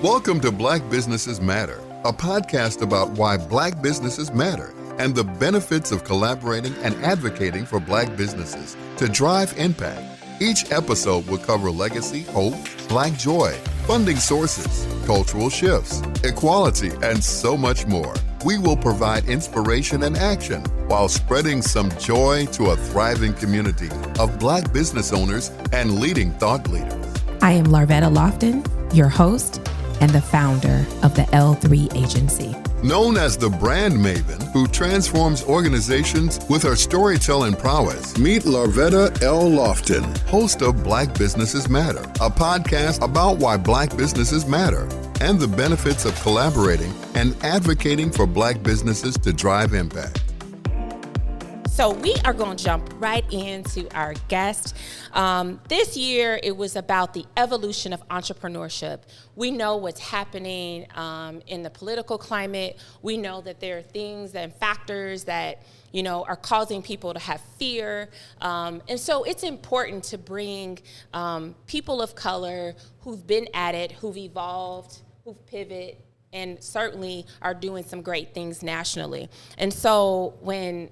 Welcome to Black Businesses Matter, a podcast about why Black businesses matter and the benefits of collaborating and advocating for Black businesses to drive impact. Each episode will cover legacy, hope, Black joy, funding sources, cultural shifts, equality, and so much more. We will provide inspiration and action while spreading some joy to a thriving community of Black business owners and leading thought leaders. I am Larvetta Lofton, your host and the founder of the L3 Agency. Known as the brand maven who transforms organizations with her storytelling prowess, meet Larvetta L. Lofton, host of Black Businesses Matter, a podcast about why Black businesses matter and the benefits of collaborating and advocating for Black businesses to drive impact. So we are going to jump right into our guest. This year, it was about the evolution of entrepreneurship. We know what's happening in the political climate. We know that there are things and factors that, are causing people to have fear. And so it's important to bring people of color who've been at it, who've evolved, who've pivoted, and certainly are doing some great things nationally. And so when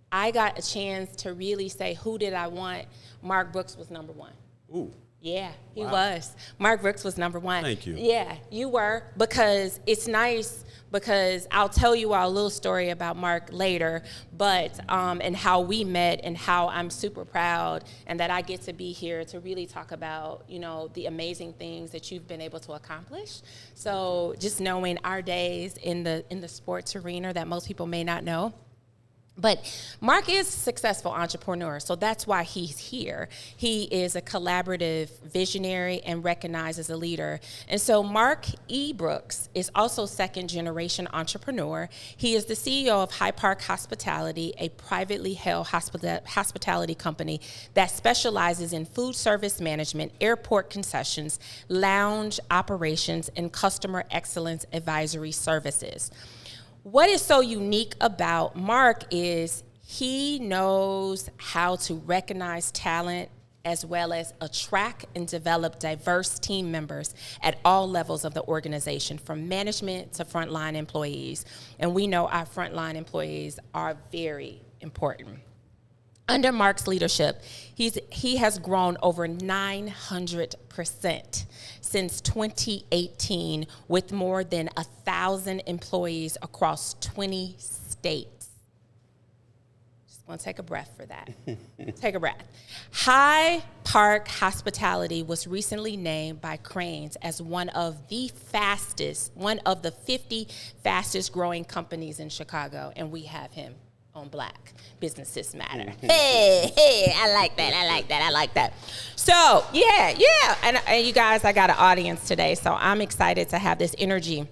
I got a chance to really say, who did I want? Marc Brooks was number one. Ooh. Yeah, he was. Marc Brooks was number one. Thank you. Yeah, you were, because it's nice, because I'll tell you all a little story about Marc later, but and how we met and how I'm super proud and that I get to be here to really talk about, the amazing things that you've been able to accomplish. So just knowing our days in the sports arena that most people may not know. But Marc is a successful entrepreneur, so that's why he's here. He is a collaborative visionary and recognized as a leader. And so Marc E. Brooks is also second-generation entrepreneur. He is the CEO of Hyde Hospitality, a privately held hospitality company that specializes in food service management, airport concessions, lounge operations, and customer excellence advisory services. What is so unique about Marc is he knows how to recognize talent as well as attract and develop diverse team members at all levels of the organization, from management to frontline employees. And we know our frontline employees are very important. Under Marc's leadership, he has grown over 900% since 2018, with more than 1,000 employees across 20 states. Just want to take a breath for that. Take a breath. Hyde Park Hospitality was recently named by Crain's as one of the 50 fastest growing companies in Chicago, and we have him on Black Businesses Matter. Hey, I like that. So, yeah. And you guys, I got an audience today, so I'm excited to have this energy.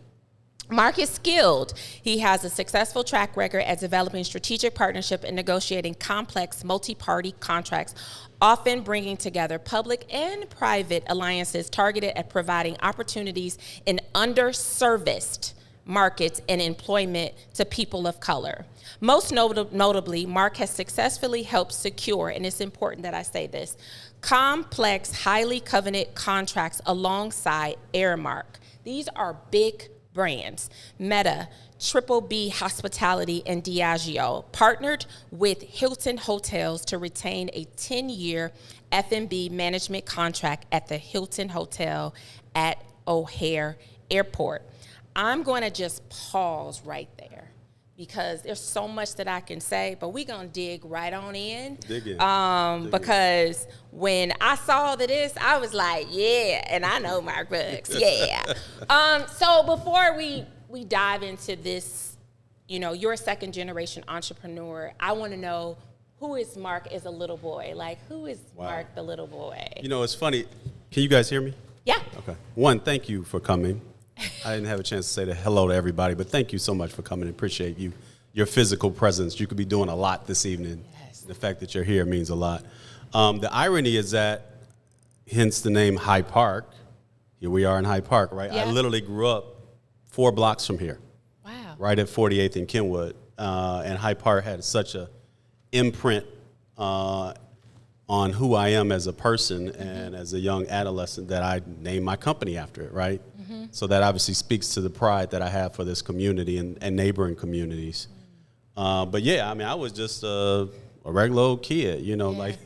Marc is skilled. He has a successful track record at developing strategic partnership and negotiating complex multi-party contracts, often bringing together public and private alliances targeted at providing opportunities in underserviced markets and employment to people of color. Most notably, Marc has successfully helped secure, and it's important that I say this, complex, highly coveted contracts alongside Aramark. These are big brands. Meta, Triple B Hospitality, and Diageo partnered with Hilton Hotels to retain a 10-year F&B management contract at the Hilton Hotel at O'Hare Airport. I'm going to just pause right there because there's so much that I can say, but we're going to dig right on in. Because when I saw this, I was like, yeah, and I know Marc Brooks, yeah. So before we dive into this, you're a second generation entrepreneur, I want to know, who is Marc as a little boy? Like, who is Marc the little boy? It's funny. Can you guys hear me? Yeah. Okay. One, thank you for coming. I didn't have a chance to say hello to everybody, but thank you so much for coming. I appreciate your physical presence. You could be doing a lot this evening. Yes. The fact that you're here means a lot. The irony is that, hence the name Hyde Park, here we are in Hyde Park, right? Yeah. I literally grew up 4 blocks from here. Wow. Right at 48th and Kenwood. And Hyde Park had such a imprint on who I am as a person and as a young adolescent that I named my company after it, right? Mm-hmm. So that obviously speaks to the pride that I have for this community and neighboring communities. But yeah, I mean, I was just a regular old kid, you know, like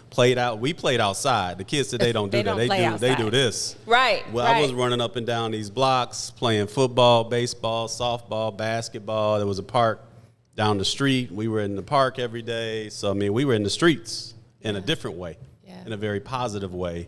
played out. We played outside. The kids today don't do that. They do this. Right. Well, I was running up and down these blocks, playing football, baseball, softball, basketball. There was a park down the street. We were in the park every day. So I mean, we were in the streets in a different way, in a very positive way.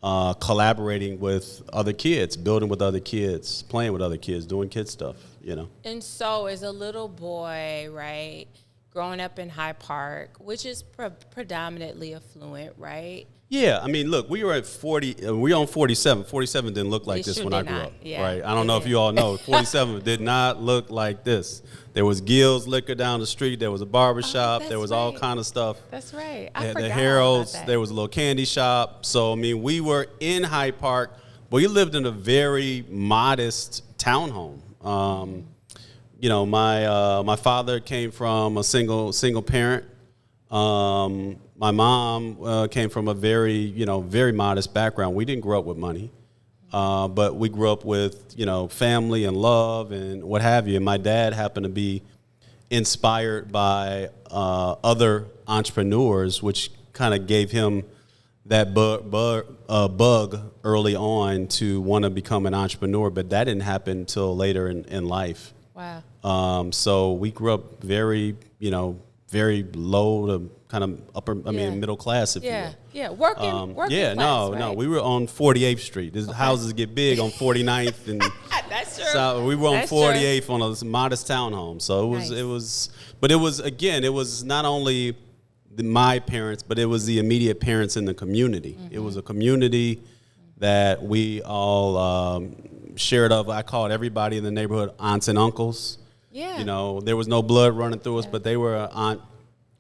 Collaborating with other kids, building with other kids, playing with other kids, doing kid stuff, you know. And so as a little boy, right, growing up in Hyde Park, which is predominantly affluent, right? Yeah, I mean, look, we were at 40, we on 47. 47 didn't look like this when I grew up, right? I don't know if you all know, 47 did not look like this. There was Gill's Liquor down the street. There was a barbershop. There was all kind of stuff. That's right. I forgot the Harold's. about that. There was a little candy shop. So, I mean, we were in Hyde Park, but we lived in a very modest townhome. You know, my father came from a single parent. My mom came from a very modest background. We didn't grow up with money. But we grew up with, you know, family and love and what have you. And my dad happened to be inspired by other entrepreneurs, which kind of gave him that bug early on to want to become an entrepreneur. But that didn't happen until later in life. Wow. So we grew up very very low to kind of upper, middle class, if you will. Yeah, working yeah, class, no, we were on 48th Street. These houses get big on 49th, and that's true. So we were on 48th on a modest townhome. So it was not only my parents, but it was the immediate parents in the community. It was a community that we all shared of. I called everybody in the neighborhood aunts and uncles. Yeah. You know, there was no blood running through us, but they were Aunt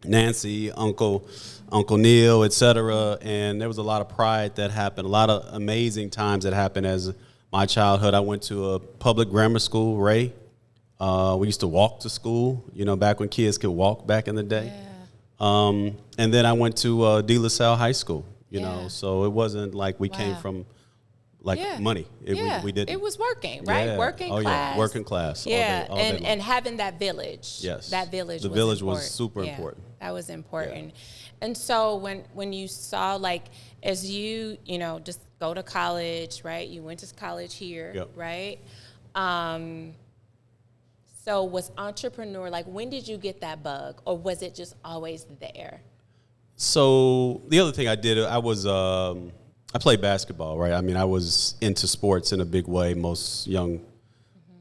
Nancy, Uncle Neil, etc. And there was a lot of pride that happened, a lot of amazing times that happened as my childhood. I went to a public grammar school, Ray. We used to walk to school, you know, back when kids could walk back in the day. Yeah. And then I went to De La Salle High School, you know, so it wasn't like we came from money. We didn't. It was working, right? Yeah. Working class. Yeah, working class. Yeah, all day and having that village. Yes. That village. The was village important. was super important. That was important. Yeah. And so when you saw, like, as you just go to college, right? You went to college here, right? So was entrepreneur, like, when did you get that bug, or was it just always there? So the other thing I did, I played basketball, right? I mean, I was into sports in a big way. Most young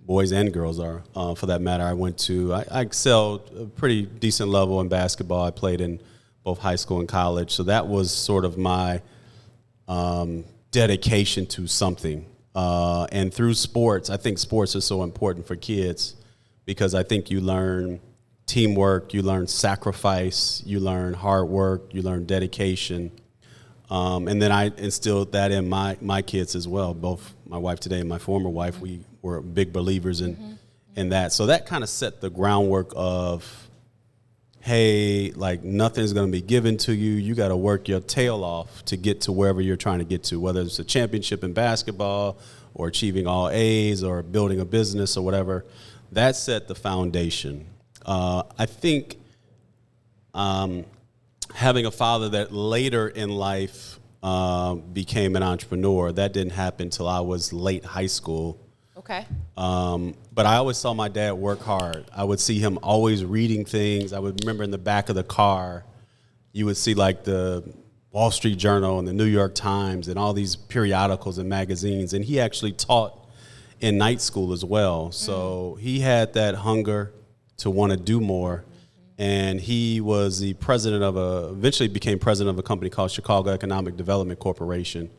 boys and girls are, for that matter. I excelled a pretty decent level in basketball. I played in both high school and college. So that was sort of my dedication to something. And through sports, I think sports is so important for kids because I think you learn teamwork, you learn sacrifice, you learn hard work, you learn dedication. And then I instilled that in my kids as well. Both my wife today and my former wife, we were big believers in that. So that kind of set the groundwork of, hey, like, nothing's going to be given to you. You got to work your tail off to get to wherever you're trying to get to, whether it's a championship in basketball or achieving all A's or building a business or whatever. That set the foundation. I think having a father that later in life became an entrepreneur, that didn't happen until I was late high school. Okay. But I always saw my dad work hard. I would see him always reading things. I would remember in the back of the car, you would see like the Wall Street Journal and the New York Times and all these periodicals and magazines. And he actually taught in night school as well. So he had that hunger to want to do more. And he was the eventually became president of a company called Chicago Economic Development Corporation,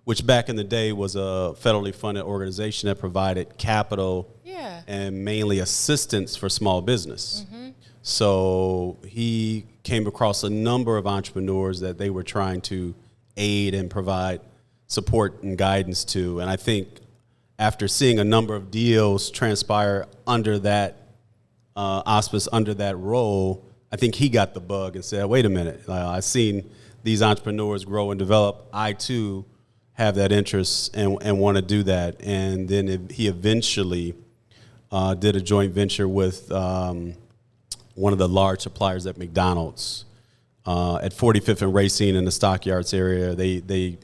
which back in the day was a federally funded organization that provided capital and mainly assistance for small business. So he came across a number of entrepreneurs that they were trying to aid and provide support and guidance to. And I think after seeing a number of deals transpire under that auspice, under that role, I think he got the bug and said, wait a minute, I've seen these entrepreneurs grow and develop. I, too, have that interest and want to do that. And then he eventually did a joint venture with one of the large suppliers at McDonald's at 45th and Racine in the Stockyards area.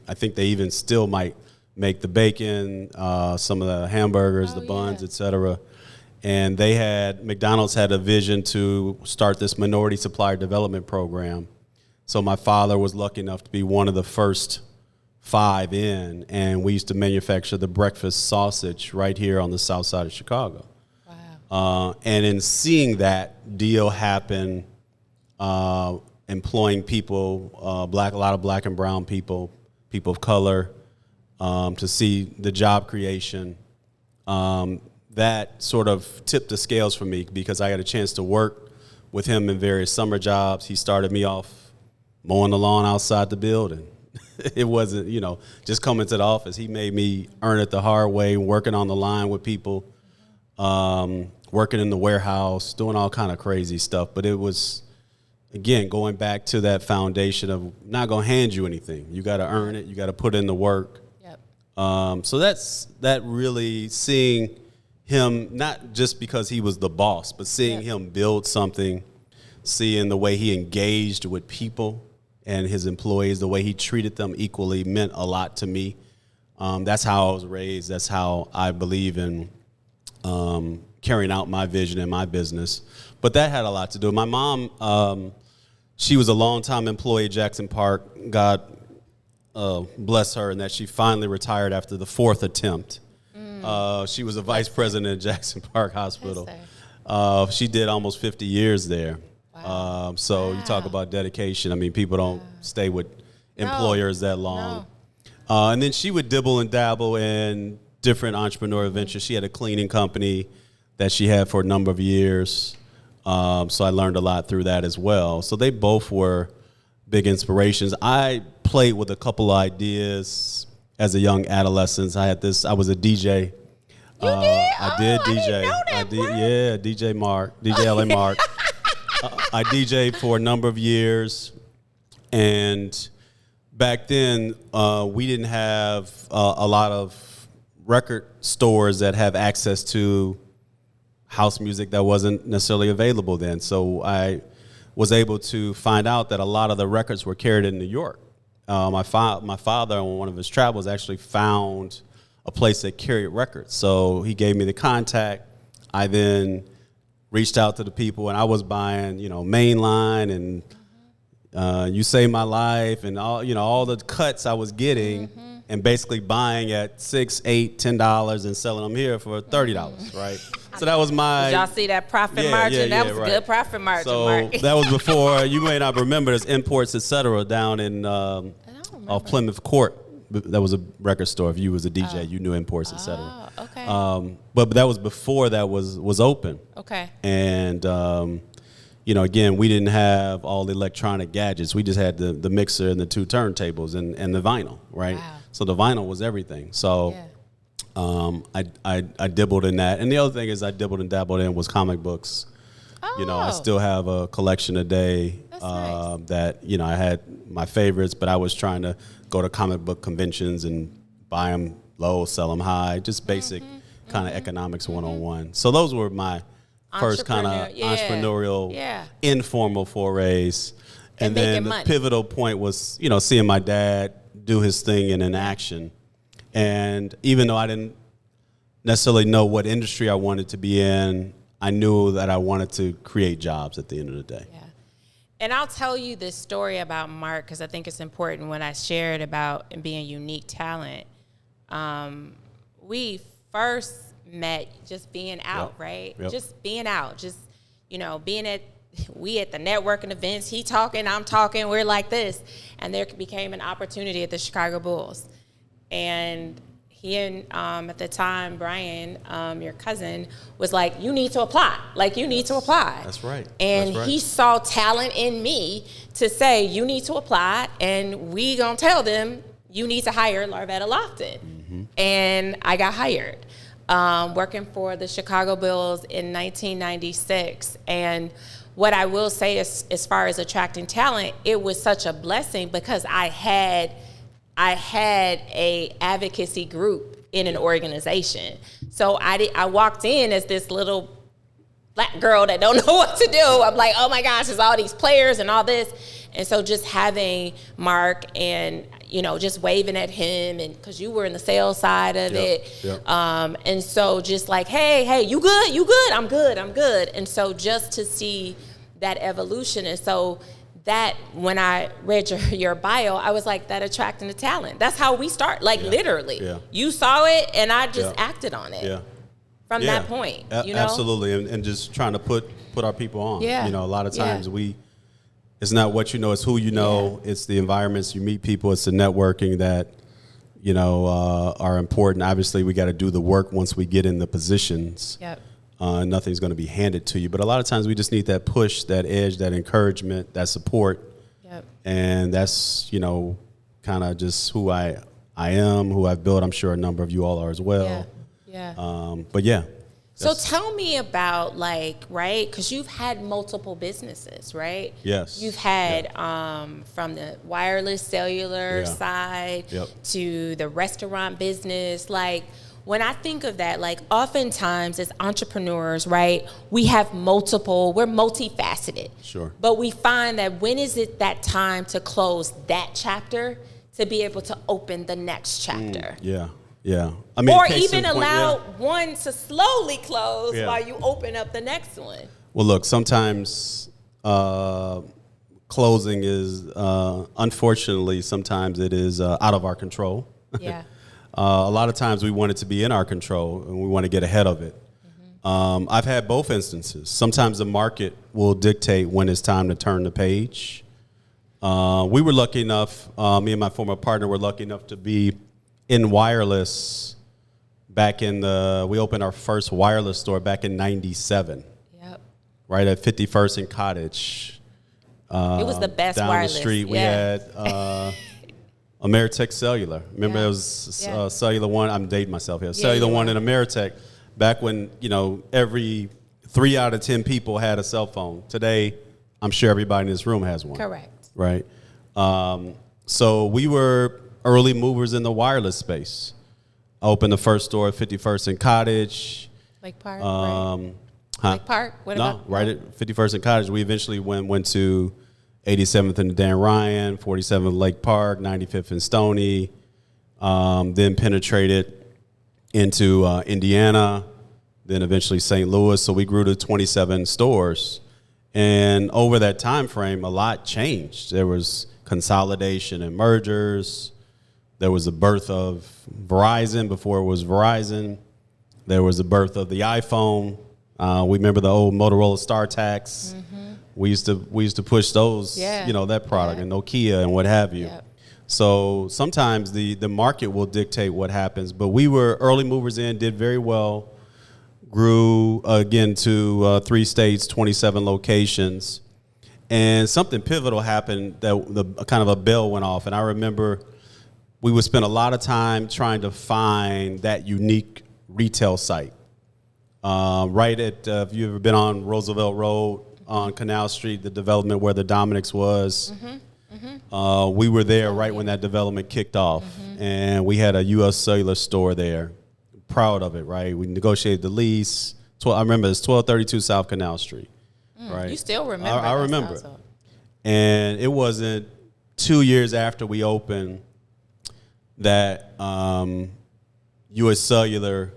I think they even still might make the bacon, some of the hamburgers, the buns, et cetera. And McDonald's had a vision to start this minority supplier development program. So my father was lucky enough to be one of the first 5 in, and we used to manufacture the breakfast sausage right here on the south side of Chicago. Wow. And in seeing that deal happen, employing people, a lot of black and brown people of color, to see the job creation, that sort of tipped the scales for me because I got a chance to work with him in various summer jobs. He started me off mowing the lawn outside the building. It wasn't, just coming to the office. He made me earn it the hard way, working on the line with people, working in the warehouse, doing all kind of crazy stuff. But it was, again, going back to that foundation of not going to hand you anything. You got to earn it. You got to put in the work. Yep. So that really seeing him, not just because he was the boss, but seeing him build something, seeing the way he engaged with people and his employees, the way he treated them equally meant a lot to me. That's how I was raised. That's how I believe in carrying out my vision in my business. But that had a lot to do. My mom, she was a longtime employee at Jackson Park. God bless her in that she finally retired after the 4th attempt. She was a vice president at Jackson Park Hospital. She did almost 50 years there. Wow. So you talk about dedication. I mean, people don't stay with employers that long. No. And then she would dibble and dabble in different entrepreneurial ventures. She had a cleaning company that she had for a number of years. So I learned a lot through that as well. So they both were big inspirations. I played with a couple of ideas as a young adolescent. I was a DJ. You did? I did DJ. I didn't know that, yeah, DJ LA Mark. I DJ'd for a number of years, and back then we didn't have a lot of record stores that have access to house music that wasn't necessarily available then. So I was able to find out that a lot of the records were carried in New York. My father, on one of his travels, actually found a place that carried records. So he gave me the contact. I then reached out to the people, and I was buying, Mainline and You Saved My Life and all the cuts I was getting, and basically buying at $6, $8, $10 and selling them here for $30, right? So that was my. Did y'all see that profit margin? That was right. Good profit margin, so Mark. That was before, you may not remember, there's Imports, et cetera, down in off Plymouth Court. That was a record store. If you was a DJ, you knew Imports, et cetera. Oh, okay. But that was before that was open. Okay. And, again, we didn't have all the electronic gadgets. We just had the mixer and the 2 turntables and the vinyl, right? Wow. So the vinyl was everything. So I dibbled in that. And the other thing is I dibbled and dabbled in was comic books. Oh. I still have a collection a day nice. that, I had my favorites, but I was trying to go to comic book conventions and buy them low, sell them high, just basic kind of economics 101. So those were my first kind of entrepreneurial, informal forays. And then the pivotal point was, seeing my dad do his thing in action. And even though I didn't necessarily know what industry I wanted to be in, I knew that I wanted to create jobs at the end of the day. Yeah. And I'll tell you this story about Mark because I think it's important when I shared about being unique talent. We first met just being out, right? Yep. Just being out, just, being at the networking events, he talking, I'm talking, we're like this. And there became an opportunity at the Chicago Bulls. And he and, at the time, Brian, your cousin, was like, you need to apply. Like, you need to apply. That's right. And he saw talent in me to say, you need to apply, and we gonna tell them you need to hire Larvetta Lofton. Mm-hmm. And I got hired, working for the Chicago Bulls in 1996. And what I will say is, as far as attracting talent, it was such a blessing because I I had a advocacy group in an organization. So I walked in as this little black girl that don't know what to do. I'm like, oh my gosh, there's all these players and all this. And so just having Mark and, just waving at him, and because you were in the sales side of it. Yep. And so just like, hey, you good? You good? I'm good. And so just to see that evolution. And so that when I read your bio, I was like, that attracting the talent. That's how we start. Like literally, you saw it and I just acted on it. Yeah. From that point, absolutely, and just trying to put our people on. Yeah. A lot of times it's not what you know, it's who you know. Yeah. It's the environments you meet people. It's the networking that are important. Obviously, we got to do the work once we get in the positions. Yep. Nothing's going to be handed to you, but a lot of times we just need that push, that edge, that encouragement, that support. Yep. And that's kind of just who I am, who I've built. I'm sure a number of you all are as well. Yeah. But yeah. So tell me about right? Because you've had multiple businesses, right? Yes. You've had from the wireless cellular side to the restaurant business. When I think of that, oftentimes as entrepreneurs, right, we're multifaceted. Sure. But we find that when is it that time to close that chapter to be able to open the next chapter? Yeah. Or even allow one to slowly close while you open up the next one. Well, look, sometimes closing is, unfortunately, sometimes it is out of our control. Yeah. A lot of times we want it to be in our control and we want to get ahead of it. Mm-hmm. I've had both instances. Sometimes the market will dictate when it's time to turn the page. We were lucky enough, me and my former partner were lucky enough to be in wireless we opened our first wireless store back in 97. Yep. Right at 51st and Cottage. It was the best down wireless. Down the street, we had Ameritech Cellular. Remember there was Cellular One? I'm dating myself here. Cellular One and Ameritech. Back when, every 3 out of 10 people had a cell phone. Today, I'm sure everybody in this room has one. Correct. Right? So we were early movers in the wireless space. I opened the first store at 51st and Cottage. Lake Park, right? Lake Park? Right at 51st and Cottage. We eventually went to 87th and Dan Ryan, 47th Lake Park, 95th and Stony. Then penetrated into Indiana, then eventually St. Louis. So we grew to 27 stores. And over that time frame, a lot changed. There was consolidation and mergers. There was the birth of Verizon before it was Verizon. There was the birth of the iPhone. We remember the old Motorola StarTAC. Mm-hmm. We used to push those, that product, and Nokia and what have you. Yep. So sometimes the market will dictate what happens. But we were early movers in, did very well, grew again to 3 states, 27 locations. And something pivotal happened that kind of a bell went off. And I remember we would spend a lot of time trying to find that unique retail site. Right at, if you've ever been on Roosevelt Road on Canal Street, the development where the Dominick's was, we were there right when that development kicked off. And we had a U.S. Cellular store there. Proud of it, right? We negotiated the lease. I remember it's 1232 South Canal Street. Right. You still remember? I remember. And it wasn't 2 years after we opened that U.S. Cellular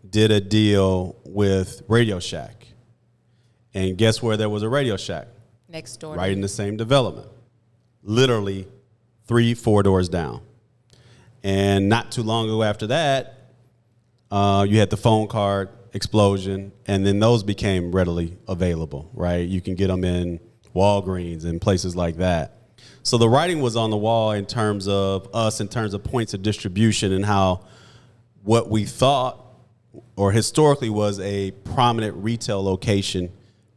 did a deal with Radio Shack. And guess where there was a Radio Shack? Next door. Right in the same development. Literally 3-4 doors down. And not too long ago after that, you had the phone card explosion, and then those became readily available, right? You can get them in Walgreens and places like that. So the writing was on the wall in terms of us, in terms of points of distribution and how what we thought or historically was a prominent retail location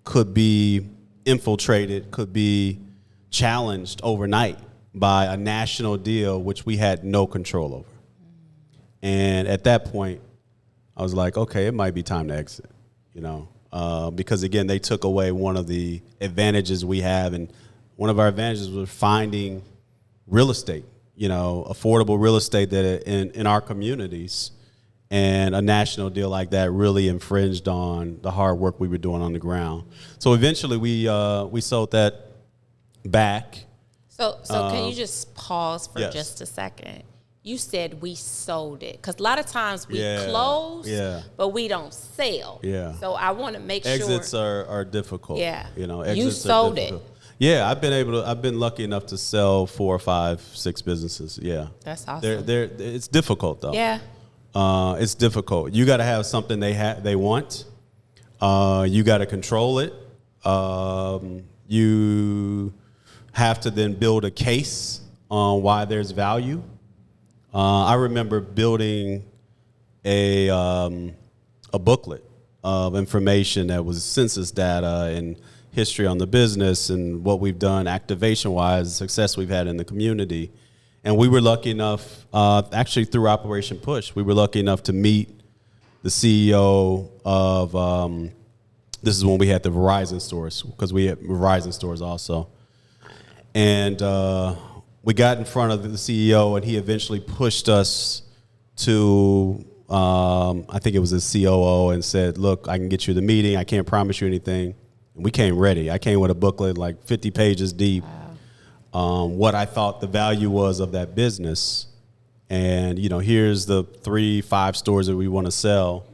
could be infiltrated, could be challenged overnight by a national deal, which we had no control over. And at that point, I was like, okay, it might be time to exit, because again, they took away one of the advantages we have. And one of our advantages was finding real estate affordable real estate that in our communities, and a national deal like that really infringed on the hard work we were doing on the ground. So eventually we sold that back. So can you just pause for yes. just a second? You said we sold it, because a lot of times we close, but we don't sell. Yeah. So I want to make exits sure. are difficult. Yeah. Exits you sold it. Yeah, I've been lucky enough to sell 4 or 5, 6 businesses. Yeah. That's awesome. It's difficult though. Yeah. It's difficult. You got to have something they want. You got to control it. You have to then build a case on why there's value. I remember building a booklet of information that was census data and history on the business and what we've done activation-wise, the success we've had in the community. And we were lucky enough, actually through Operation Push, we were lucky enough to meet the CEO of, this is when we had the Verizon stores, because we had Verizon stores also. And we got in front of the CEO, and he eventually pushed us to, I think it was his COO, and said, look, I can get you the meeting. I can't promise you anything. And we came ready. I came with a booklet like 50 pages deep. Wow. What I thought the value was of that business. And, here's the 3, 5 stores that we want to sell.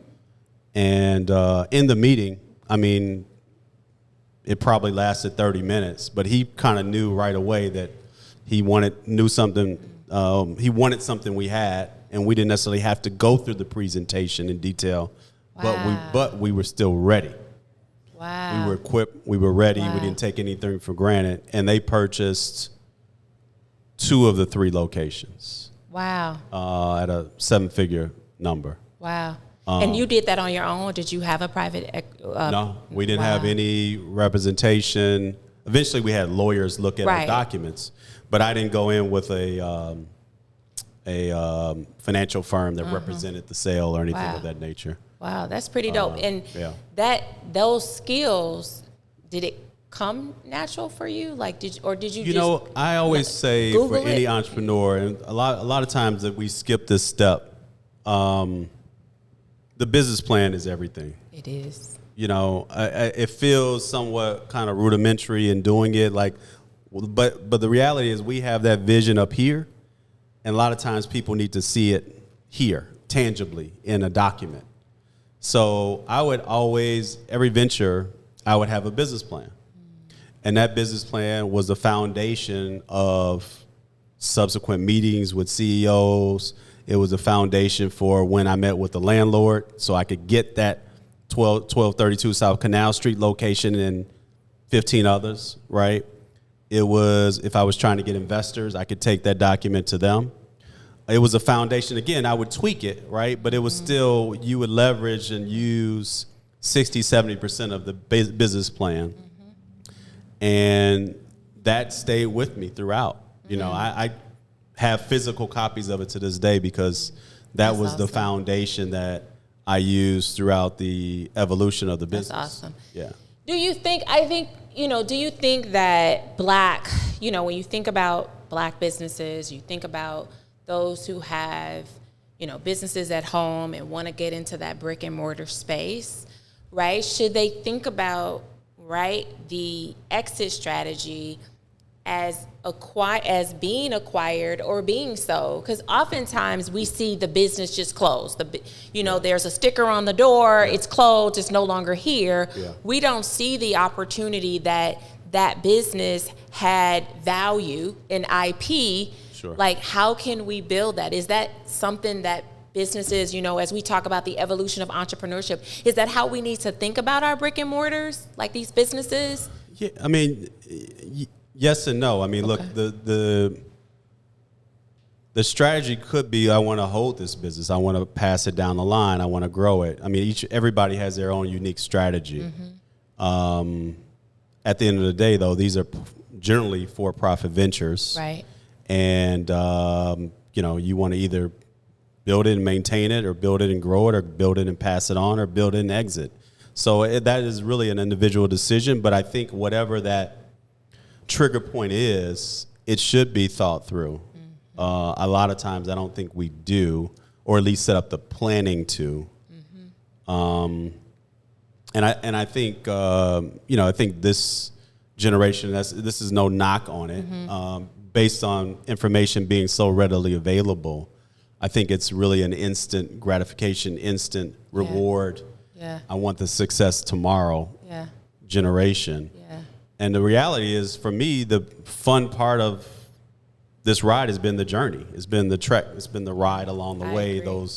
And in the meeting, it probably lasted 30 minutes, but he kind of knew right away that he wanted something we had, and we didn't necessarily have to go through the presentation in detail, wow. but we were still ready. Wow. We were equipped, we were ready, wow. We didn't take anything for granted, and they purchased 2 of the 3 locations. Wow. At a 7-figure number. Wow. And you did that on your own, or did you have a private? No, we didn't wow. have any representation. Eventually, we had lawyers look at right. our documents, but I didn't go in with a financial firm that represented the sale or anything wow. of that nature. Wow, that's pretty dope. And yeah. those skills, did it come natural for you? Like, did you I always say Google for any it? entrepreneur, and a lot of times that we skip this step. The business plan is everything. It is. It feels somewhat kind of rudimentary in doing it, but the reality is we have that vision up here, and a lot of times people need to see it here, tangibly, in a document. So I would always, every venture, I would have a business plan. And that business plan was the foundation of subsequent meetings with CEOs. It was a foundation for when I met with the landlord, so I could get that 1232 South Canal Street location and 15 others, right? It was, if I was trying to get investors, I could take that document to them. It was a foundation. Again, I would tweak it, right? But it was still, you would leverage and use 60, 70% of the business plan. And that stayed with me throughout. I have physical copies of it to this day because that was awesome. The foundation that I used throughout the evolution of the business. That's awesome. Yeah. Do you think that when you think about Black businesses, you think about those who have, businesses at home and want to get into that brick and mortar space, right? Should they think about, right, the exit strategy as being acquired or being sold? Because oftentimes we see the business just closed. There's a sticker on the door, it's closed, it's no longer here. Yeah. We don't see the opportunity that business had value in IP. Sure. Like, how can we build that? Is that something that businesses, as we talk about the evolution of entrepreneurship, is that how we need to think about our brick and mortars, like these businesses? Yeah, yes and no. Look, the strategy could be, I want to hold this business. I want to pass it down the line. I want to grow it. Everybody has their own unique strategy. Mm-hmm. At the end of the day, though, these are generally for-profit ventures. Right. And, you want to either build it and maintain it, or build it and grow it, or build it and pass it on, or build it and exit. So that is really an individual decision. But I think whatever that trigger point is, it should be thought through. A lot of times I don't think we do, or at least set up the planning to. And I think I think this generation, this is no knock on it, based on information being so readily available. I think it's really an instant gratification, instant reward. Yeah. I want the success tomorrow Yeah. generation. Yeah. And the reality is, for me, the fun part of this ride has been the journey. It's been the trek. It's been the ride along the way. Agree.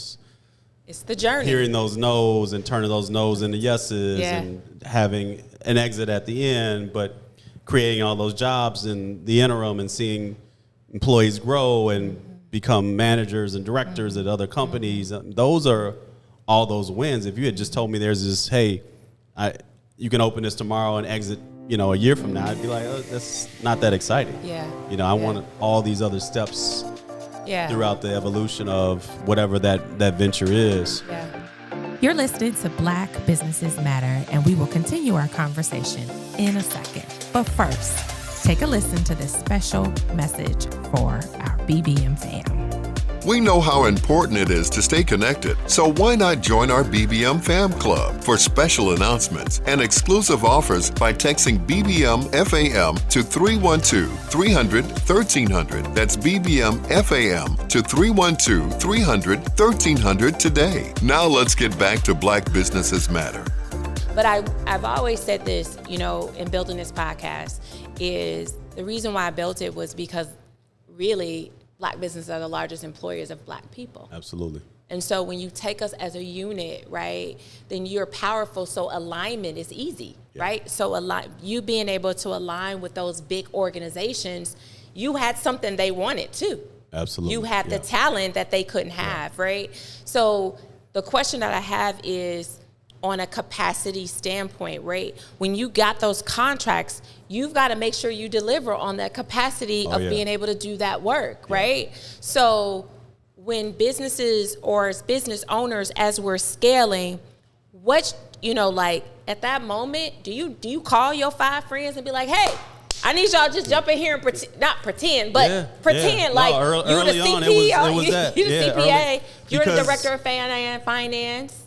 It's the journey. Hearing those no's and turning those no's into yeses, Yeah. and having an exit at the end, but creating all those jobs in the interim and seeing employees grow and become managers and directors at other companies. Those are all those wins. If you had just told me there's this, hey, you can open this tomorrow and exit, a year from now, I'd be like, oh, that's not that exciting. Yeah. I want all these other steps throughout the evolution of whatever that venture is. Yeah. You're listening to Black Businesses Matter, and we will continue our conversation in a second. But first, take a listen to this special message for our BBM fam. We know how important it is to stay connected, so why not join our BBM Fam Club for special announcements and exclusive offers by texting BBM FAM to 312-300-1300. That's BBM FAM to 312-300-1300 today. Now let's get back to Black Businesses Matter. But I've always said this, in building this podcast, is the reason why I built it was because really Black businesses are the largest employers of Black people. Absolutely. And so when you take us as a unit, right, then you're powerful. So alignment is easy, right? So you being able to align with those big organizations, you had something they wanted too. Absolutely. You had the talent that they couldn't have, right? So the question that I have is, on a capacity standpoint, right? When you got those contracts, you've got to make sure you deliver on that capacity of being able to do that work, right? So when businesses or as business owners, as we're scaling, what, at that moment, do you call your 5 friends and be like, hey, I need y'all just jump in here and pretend like you the CPA, you the CPA, you're the director of finance.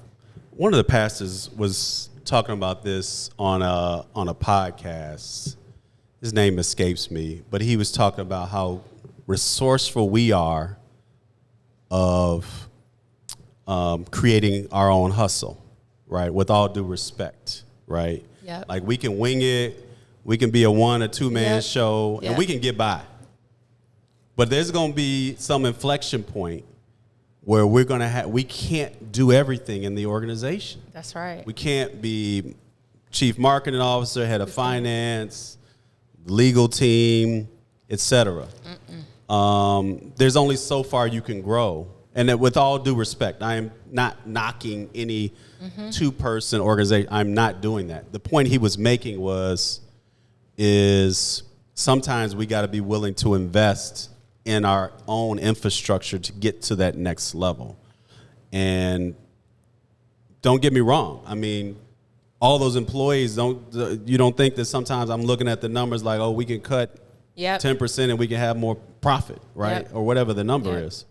One of the pastors was talking about this on a podcast. His name escapes me, but he was talking about how resourceful we are of creating our own hustle, right? With all due respect, right? Yep. Like we can wing it, we can be a 1 or 2 man show, and we can get by. But there's going to be some inflection point where we can't do everything in the organization. That's right. We can't be chief marketing officer, head of finance, legal team, etc. There's only so far you can grow. And that, with all due respect, I am not knocking any 2-person organization. I'm not doing that. The point he was making is sometimes we got to be willing to invest in our own infrastructure to get to that next level. And don't get me wrong. I mean, all those employees, you don't think that sometimes I'm looking at the numbers like, oh, we can cut 10% and we can have more profit, right? Or whatever the number is.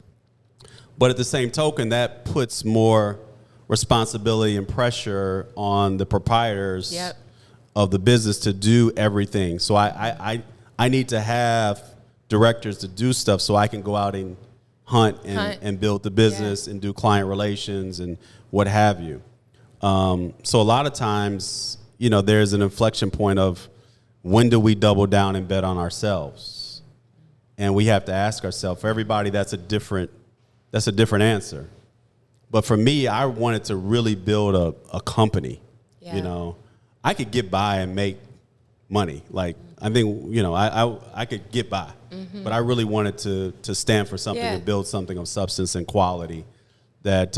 But at the same token, that puts more responsibility and pressure on the proprietors of the business to do everything. So I need to have directors to do stuff so I can go out and hunt and build the business and do client relations and what have you. So a lot of times, there's an inflection point of when do we double down and bet on ourselves? And we have to ask ourselves, for everybody, that's a different answer. But for me, I wanted to really build a company. I could get by and make money. Like, I think, I could get by. But I really wanted to stand for something and build something of substance and quality that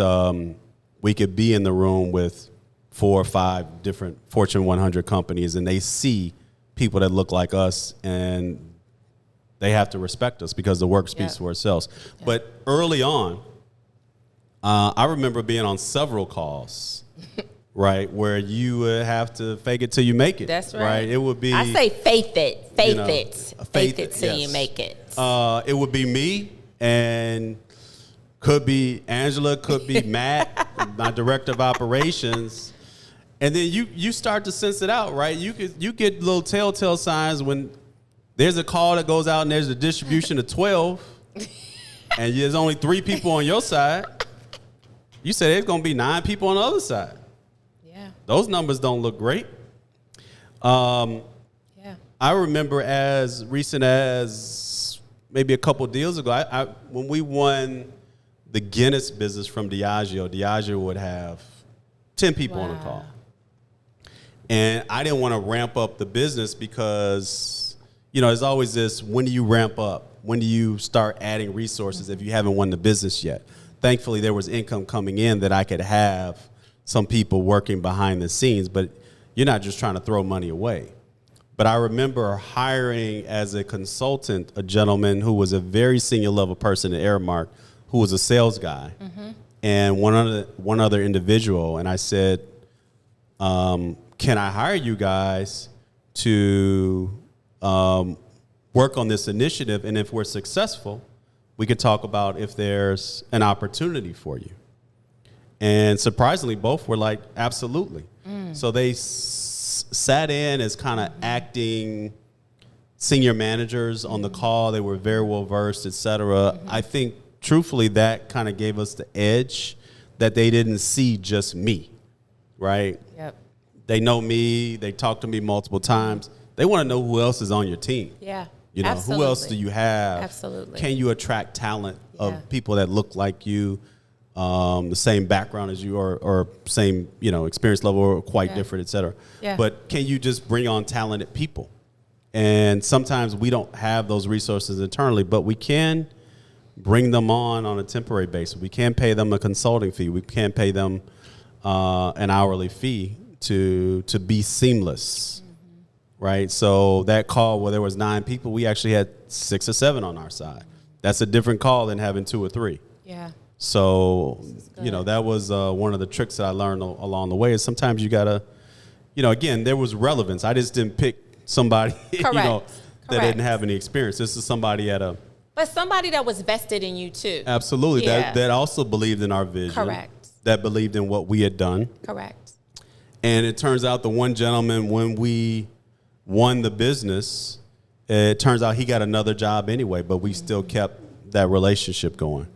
we could be in the room with 4 or 5 different Fortune 100 companies, and they see people that look like us, and they have to respect us because the work speaks for itself. But early on, I remember being on several calls, right, where you would have to fake it till you make it. That's right. It would be, I say faith it till you make it. It would be me And could be Angela, could be Matt, my director of operations. And then you start to sense it out, right? You get little telltale signs when there's a call that goes out and there's a distribution of 12 and there's only 3 people on your side. You say there's going to be 9 people on the other side. Yeah. Those numbers don't look great. Yeah. I remember as recent as maybe a couple deals ago, when we won the Guinness business from Diageo would have 10 people on the call. And I didn't want to ramp up the business because, there's always this, when do you ramp up? When do you start adding resources if you haven't won the business yet? Thankfully, there was income coming in that I could have some people working behind the scenes, but you're not just trying to throw money away. But I remember hiring as a consultant a gentleman who was a very senior level person at Aramark, who was a sales guy, and one other individual. And I said, can I hire you guys to work on this initiative? And if we're successful, we could talk about if there's an opportunity for you. And surprisingly, both were like, absolutely. So they sat in as kind of acting senior managers on the call. They were very well versed, et cetera. I think, truthfully, that kind of gave us the edge that they didn't see just me, right? Yep. They know me. They talk to me multiple times. They want to know who else is on your team. Yeah. Who else do you have? Absolutely. Can you attract talent of people that look like you, the same background as you, or same, experience level, or quite different, et cetera. Yeah. But can you just bring on talented people? And sometimes we don't have those resources internally, but we can bring them on a temporary basis. We can pay them a consulting fee. We can pay them an hourly fee to be seamless. Right. So that call where there was 9 people, we actually had 6 or 7 on our side. That's a different call than having 2 or 3. Yeah. So, that was one of the tricks that I learned along the way is sometimes you got to, again, there was relevance. I just didn't pick somebody, that didn't have any experience. This is somebody But somebody that was vested in you too. Absolutely. Yeah. That also believed in our vision. Correct. That believed in what we had done. Correct. And it turns out the one gentleman, when we won the business, it turns out he got another job anyway, but we still kept that relationship going.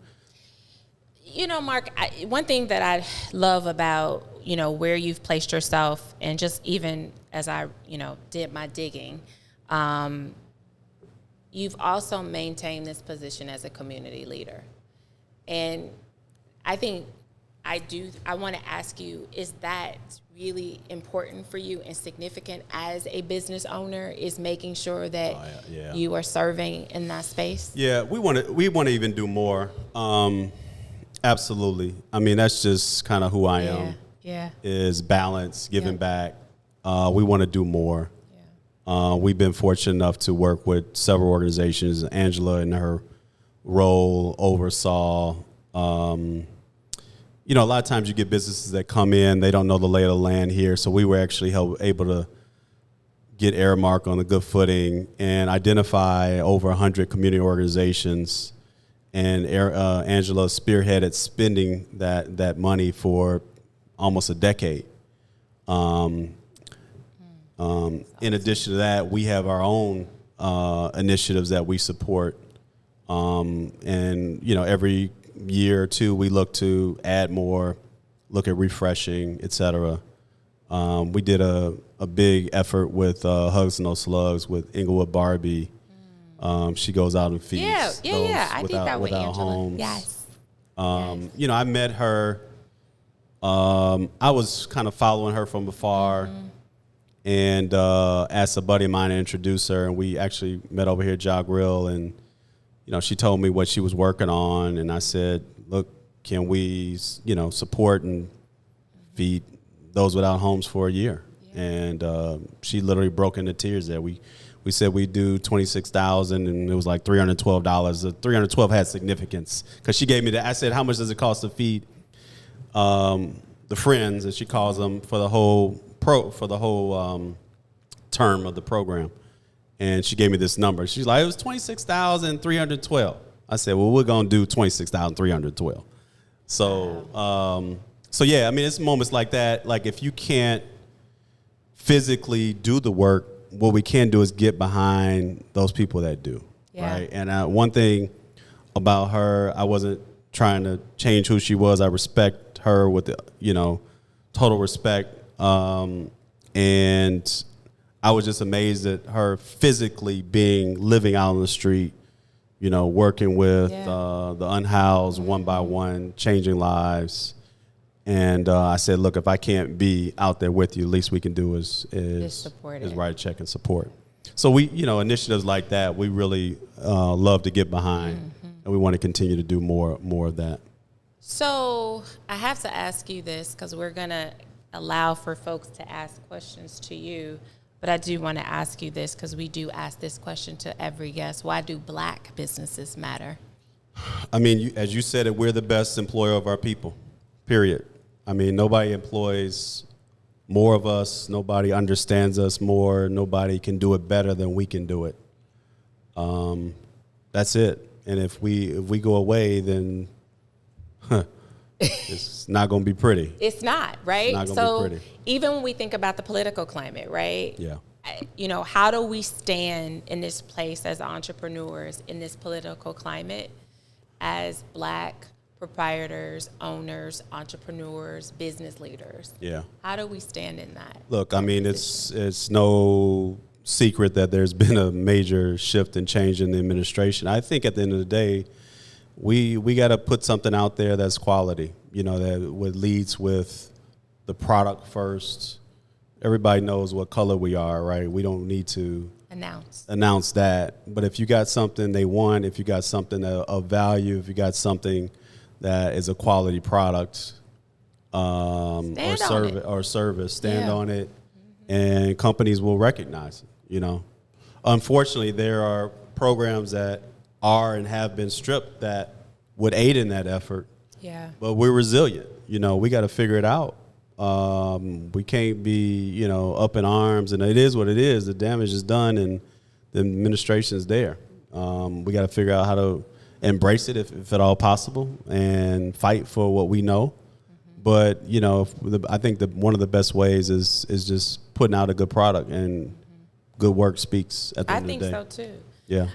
Mark, one thing that I love about, where you've placed yourself, and just even as I, did my digging, you've also maintained this position as a community leader. And I think I want to ask you, is that really important for you and significant as a business owner, is making sure that you are serving in that space? Yeah, we want to even do more. Absolutely. I mean, that's just kind of who I am. Yeah. Is balance, giving back. We want to do more. Yeah. We've been fortunate enough to work with several organizations. Angela, in her role, oversaw. A lot of times you get businesses that come in, they don't know the lay of the land here. So we were actually able to get Aramark on a good footing and identify over 100 community organizations. And Angela spearheaded spending that money for almost a decade. In addition to that, we have our own initiatives that we support. And every year or two, we look to add more, look at refreshing, et cetera. We did a big effort with Hugs No Slugs with Inglewood Barbie. She goes out and feeds those I did that with Angela. Homes. Yes. I met her. I was kind of following her from afar, and asked a buddy of mine to introduce her, and we actually met over here at Jog Grill, and she told me what she was working on, and I said, look, can we, support and feed those without homes for a year? Yeah. And she literally broke into tears there. We said we do $26,000, and it was like $312. The $312 had significance because she gave me that. I said, how much does it cost to feed the friends, as she calls them, for the whole term of the program? And she gave me this number. She's like, it was $26,312. I said, well, we're going to do 26,312. So, so yeah, I mean, it's moments like that. Like if you can't physically do the work, what we can do is get behind those people that do. Yeah. Right. And one thing about her, I wasn't trying to change who she was. I respect her with the, total respect. And I was just amazed at her physically living out on the street, working with the unhoused one by one, changing lives. And I said, look, if I can't be out there with you, the least we can do is write a check and support. So we, initiatives like that, we really love to get behind, and we want to continue to do more of that. So I have to ask you this because we're going to allow for folks to ask questions to you. But I do want to ask you this because we do ask this question to every guest. Why do Black businesses matter? I mean, as you said it, we're the best employer of our people, period. I mean, nobody employs more of us. Nobody understands us more. Nobody can do it better than we can do it. That's it. And if we go away, then it's not going to be pretty. It's not, right? It's not going to be pretty. Even when we think about the political climate, right? Yeah. How do we stand in this place as entrepreneurs in this political climate as Black proprietors, owners, entrepreneurs, business leaders? Yeah. How do we stand in that? Look, I mean, it's no secret that there's been a major shift and change in the administration. I think at the end of the day, we got to put something out there that's quality, that leads with the product first. Everybody knows what color we are, right? We don't need to announce that. But if you got something they want, if you got something of value, if you got something that is a quality product or service, stand on it, and companies will recognize it, Unfortunately, there are programs that are and have been stripped that would aid in that effort. Yeah. But we're resilient. We got to figure it out. We can't be, up in arms, and it is what it is. The damage is done, and the administration's there. We got to figure out how to embrace it if at all possible and fight for what we know. But, I think that one of the best ways is just putting out a good product, and good work speaks at the end of the day. I think so, too. Yeah.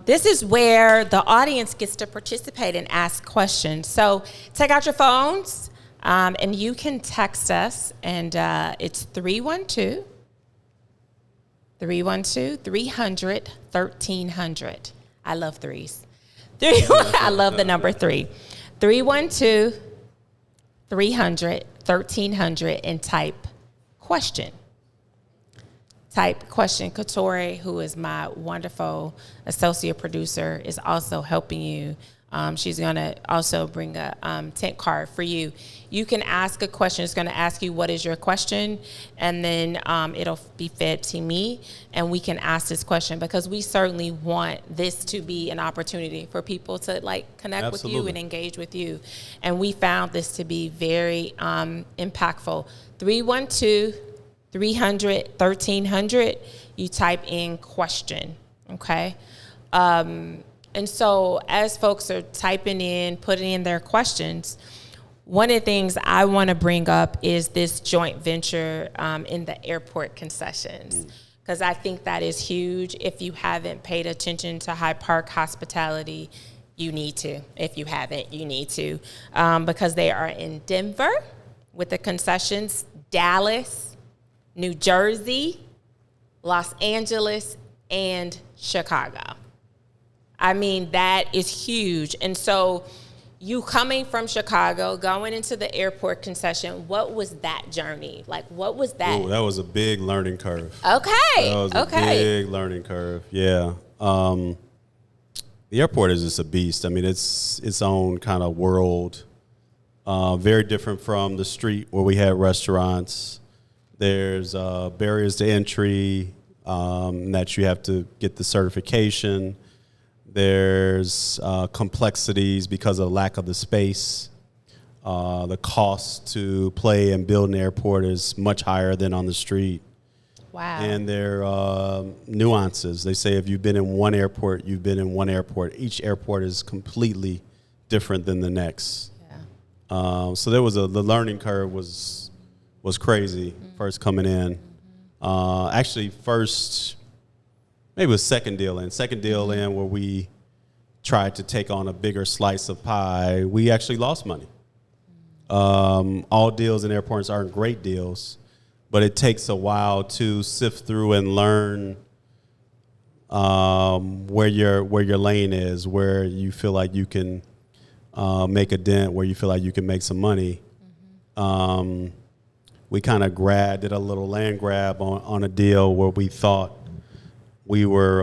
This is where the audience gets to participate and ask questions. So take out your phones, and you can text us, and it's 312-300-1300. I love threes. I love the number 3. 312-300-1300 and type question. Katori, who is my wonderful associate producer, is also helping you. She's going to also bring a tent card for you. You can ask a question. It's going to ask you, what is your question? And then it'll be fed to me, and we can ask this question because we certainly want this to be an opportunity for people to connect with you and engage with you. And we found this to be very impactful. 312-300-1300, you type in question, okay? And so as folks are typing in, putting in their questions, one of the things I want to bring up is this joint venture in the Airport Concessions, because I think that is huge. If you haven't paid attention to Hyde Park hospitality, you need to. If you haven't, you need to, because they are in Denver with the concessions, Dallas, New Jersey, Los Angeles, and Chicago. I mean, that is huge. And so you coming from Chicago, going into the Airport Concession, what was that journey? What was that? Ooh, that was a big learning curve. Okay. That was a big learning curve, yeah. The airport is just a beast. I mean, it's its own kind of world, very different from the street where we had restaurants. There's barriers to entry that you have to get the certification. There's complexities because of the lack of the space. The cost to play and build an airport is much higher than on the street. Wow. And their nuances. They say if you've been in one airport, you've been in one airport. Each airport is completely different than the next. Yeah. So there was the learning curve was crazy first coming in. Actually, first, maybe it was second deal in where we tried to take on a bigger slice of pie. We actually lost money. All deals in airports aren't great deals, but it takes a while to sift through and learn where your lane is, where you feel like you can make a dent, where you feel like you can make some money. We kind of did a little land grab on a deal where we thought we were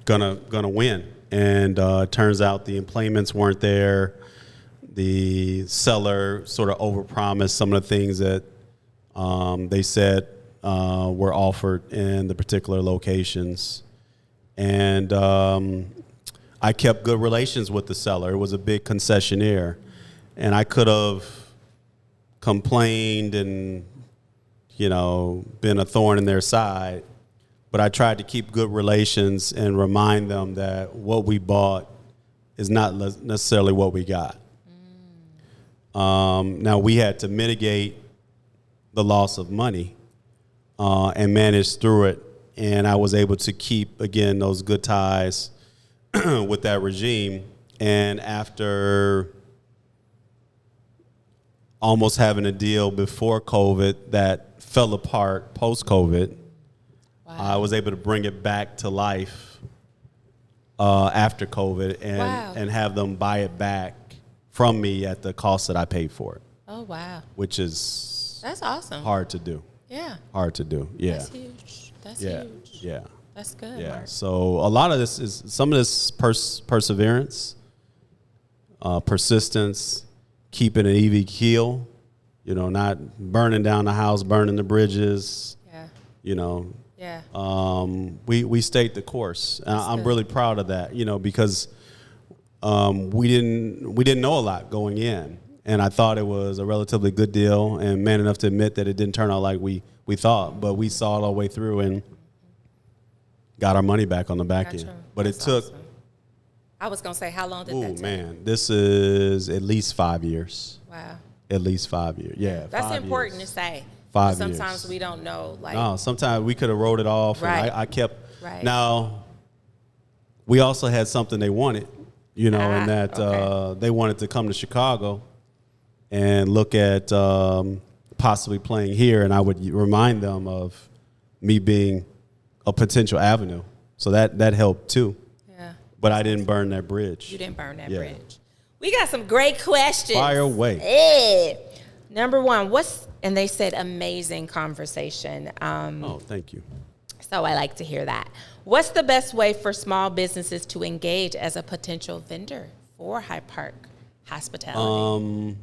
gonna win, and it turns out the employments weren't there. The seller sort of overpromised some of the things that they said were offered in the particular locations, and I kept good relations with the seller. It was a big concessionaire, and I could have complained and, been a thorn in their side, but I tried to keep good relations and remind them that what we bought is not necessarily what we got. Now, we had to mitigate the loss of money and manage through it, and I was able to keep, again, those good ties with that regime. And after almost having a deal before COVID that fell apart post-COVID, I was able to bring it back to life after COVID and have them buy it back from me at the cost that I paid for it. Oh, wow. Which is That's awesome. hard to do. Yeah. Hard to do. Yeah. That's huge. That's huge. Yeah. That's good. Yeah. Mark. So a lot of this is some of this perseverance, persistence, keeping an even keel, not burning down the house, burning the bridges. Yeah. Yeah. We stayed the course. I'm really proud of that, because we didn't know a lot going in, and I thought it was a relatively good deal, and man enough to admit that it didn't turn out like we thought, but we saw it all the way through and got our money back on the back end. But That's it took. awesome. I was gonna say, how long did that take? Man, this is at least 5 years. Wow. At least 5 years. Yeah. That's 5 important years. to say. 5 Sometimes years. we don't know. No, sometimes we could have wrote it off. Right. And I kept. Right. Now, we also had something they wanted, in that they wanted to come to Chicago and look at possibly playing here, and I would remind them of me being a potential avenue. So that helped too. Yeah. But I didn't burn that bridge. You didn't burn that bridge. We got some great questions. Fire away. Yeah. Number one, and they said amazing conversation. Thank you. So I like to hear that. What's the best way for small businesses to engage as a potential vendor for Hyde Park hospitality?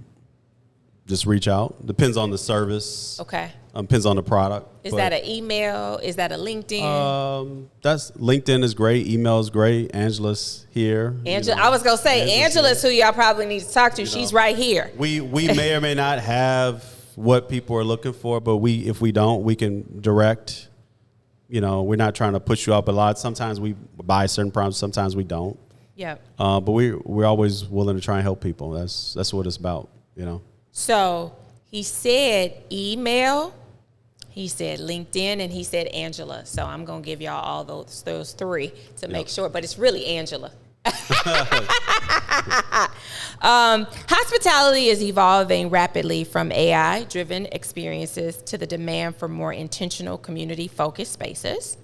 Just reach out. Depends on the service. Okay. Depends on the product. Is that an email? Is that a LinkedIn? That's LinkedIn is great. Email is great. Angela's here. I was gonna say Angela's who y'all probably need to talk to. She's right here. We may or may not have what people are looking for, but if we don't, we can direct. We're not trying to push you up a lot. Sometimes we buy certain products. Sometimes we don't. Yeah. But we're always willing to try and help people. That's what it's about. So he said email, he said LinkedIn, and he said Angela. So I'm going to give y'all all those three to make sure, but it's really Angela. Hospitality is evolving rapidly from AI-driven experiences to the demand for more intentional, community-focused spaces.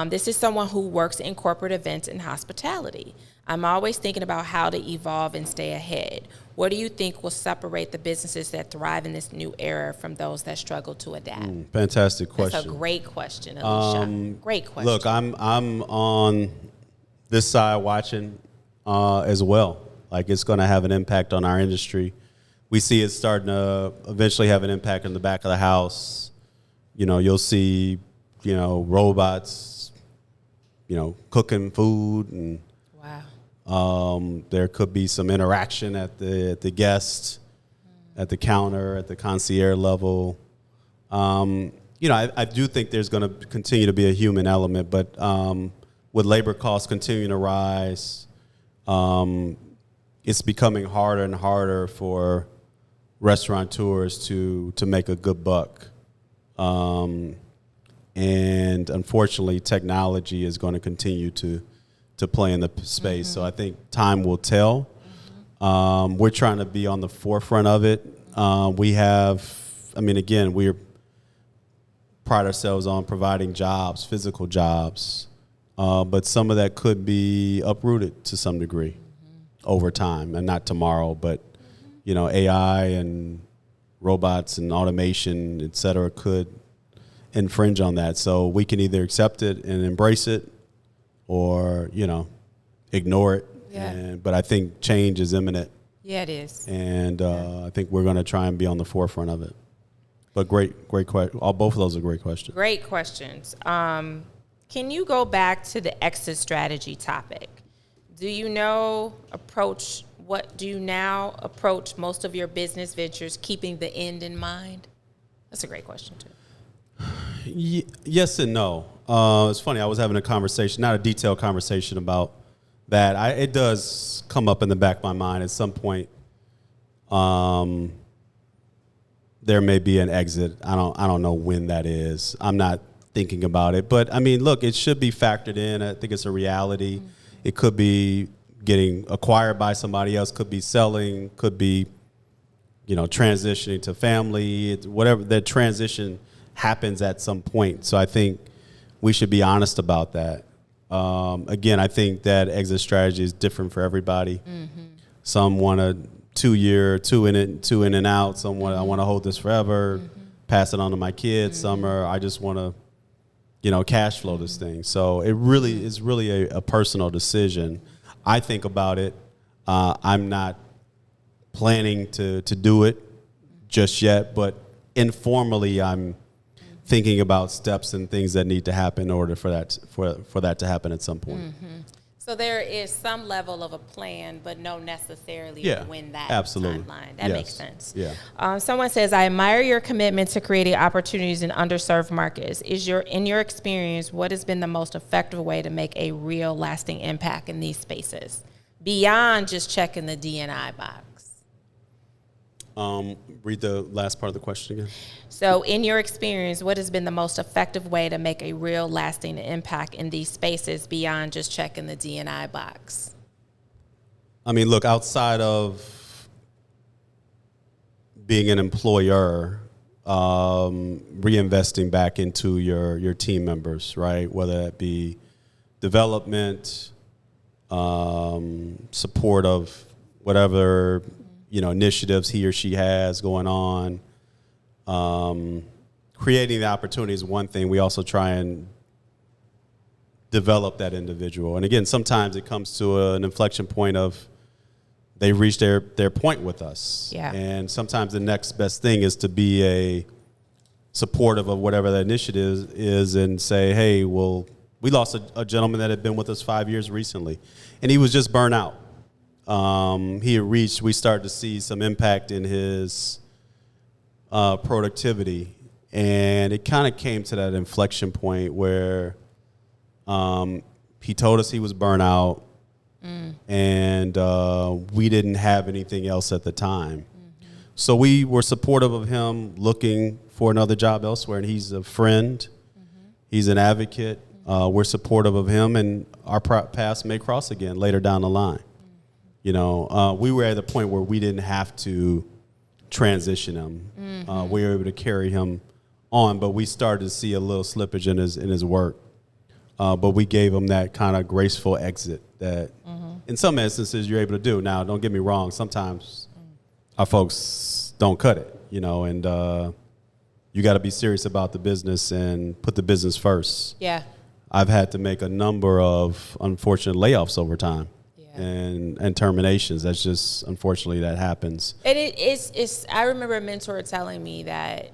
This is someone who works in corporate events and hospitality. I'm always thinking about how to evolve and stay ahead. What do you think will separate the businesses that thrive in this new era from those that struggle to adapt? Fantastic question. That's a great question, Alicia. Great question. Look, I'm on this side watching as well. Like, it's going to have an impact on our industry. We see it starting to eventually have an impact on the back of the house. You'll see, robots, cooking food, and there could be some interaction at the guest, at the counter, at the concierge level. I do think there's going to continue to be a human element, but with labor costs continuing to rise, it's becoming harder and harder for restaurateurs to make a good buck. And unfortunately, technology is going to continue to play in the space. So I think time will tell. We're trying to be on the forefront of it. We pride ourselves on providing jobs, physical jobs, but some of that could be uprooted to some degree over time, and not tomorrow, but AI and robots and automation, et cetera, could infringe on that. So we can either accept it and embrace it, or ignore it. Yeah. But I think change is imminent. Yeah, it is. And I think we're going to try and be on the forefront of it. But great question. Both of those are great questions. Great questions. Can you go back to the exit strategy topic? Do you now approach most of your business ventures keeping the end in mind? That's a great question too. Yes and no. It's funny. I was having a conversation, not a detailed conversation about that. It does come up in the back of my mind at some point. There may be an exit. I don't know when that is. I'm not thinking about it, but look, it should be factored in. I think it's a reality. Mm-hmm. It could be getting acquired by somebody else. Could be selling. Could be, transitioning to family. Whatever. That transition happens at some point. So I think we should be honest about that. Again, I think that exit strategy is different for everybody. Mm-hmm. Some want a 2-year, two in and out. Some want, I want to hold this forever, pass it on to my kids. Some are, I just want to, cash flow this thing. So it really is really a personal decision. I think about it. I'm not planning to do it just yet, but informally, I'm thinking about steps and things that need to happen in order for that to happen at some point. Mm-hmm. So there is some level of a plan, but no necessarily when that absolutely. Timeline. That makes sense. Yeah. Someone says, I admire your commitment to creating opportunities in underserved markets. In your experience, what has been the most effective way to make a real lasting impact in these spaces beyond just checking the D&I box? Read the last part of the question again. So in your experience, what has been the most effective way to make a real lasting impact in these spaces beyond just checking the D&I box? Look, outside of being an employer, reinvesting back into your team members, right? Whether that be development, support of whatever initiatives he or she has going on. Creating the opportunity is one thing. We also try and develop that individual. And again, sometimes it comes to an inflection point of they reach their point with us. Yeah. And sometimes the next best thing is to be a supportive of whatever that initiative is and say, hey, well, we lost a gentleman that had been with us 5 years recently, and he was just burnt out. We started to see some impact in his productivity, and it kind of came to that inflection point where he told us he was burnt out, and we didn't have anything else at the time. Mm-hmm. So we were supportive of him looking for another job elsewhere, and he's a friend. Mm-hmm. He's an advocate. We're supportive of him, and our paths may cross again later down the line. We were at the point where we didn't have to transition him. Mm-hmm. We were able to carry him on, but we started to see a little slippage in his work. But we gave him that kind of graceful exit that in some instances you're able to do. Now, don't get me wrong. Sometimes our folks don't cut it, and you got to be serious about the business and put the business first. Yeah. I've had to make a number of unfortunate layoffs over time. And terminations. That's just, unfortunately, that happens. And it's. I remember a mentor telling me that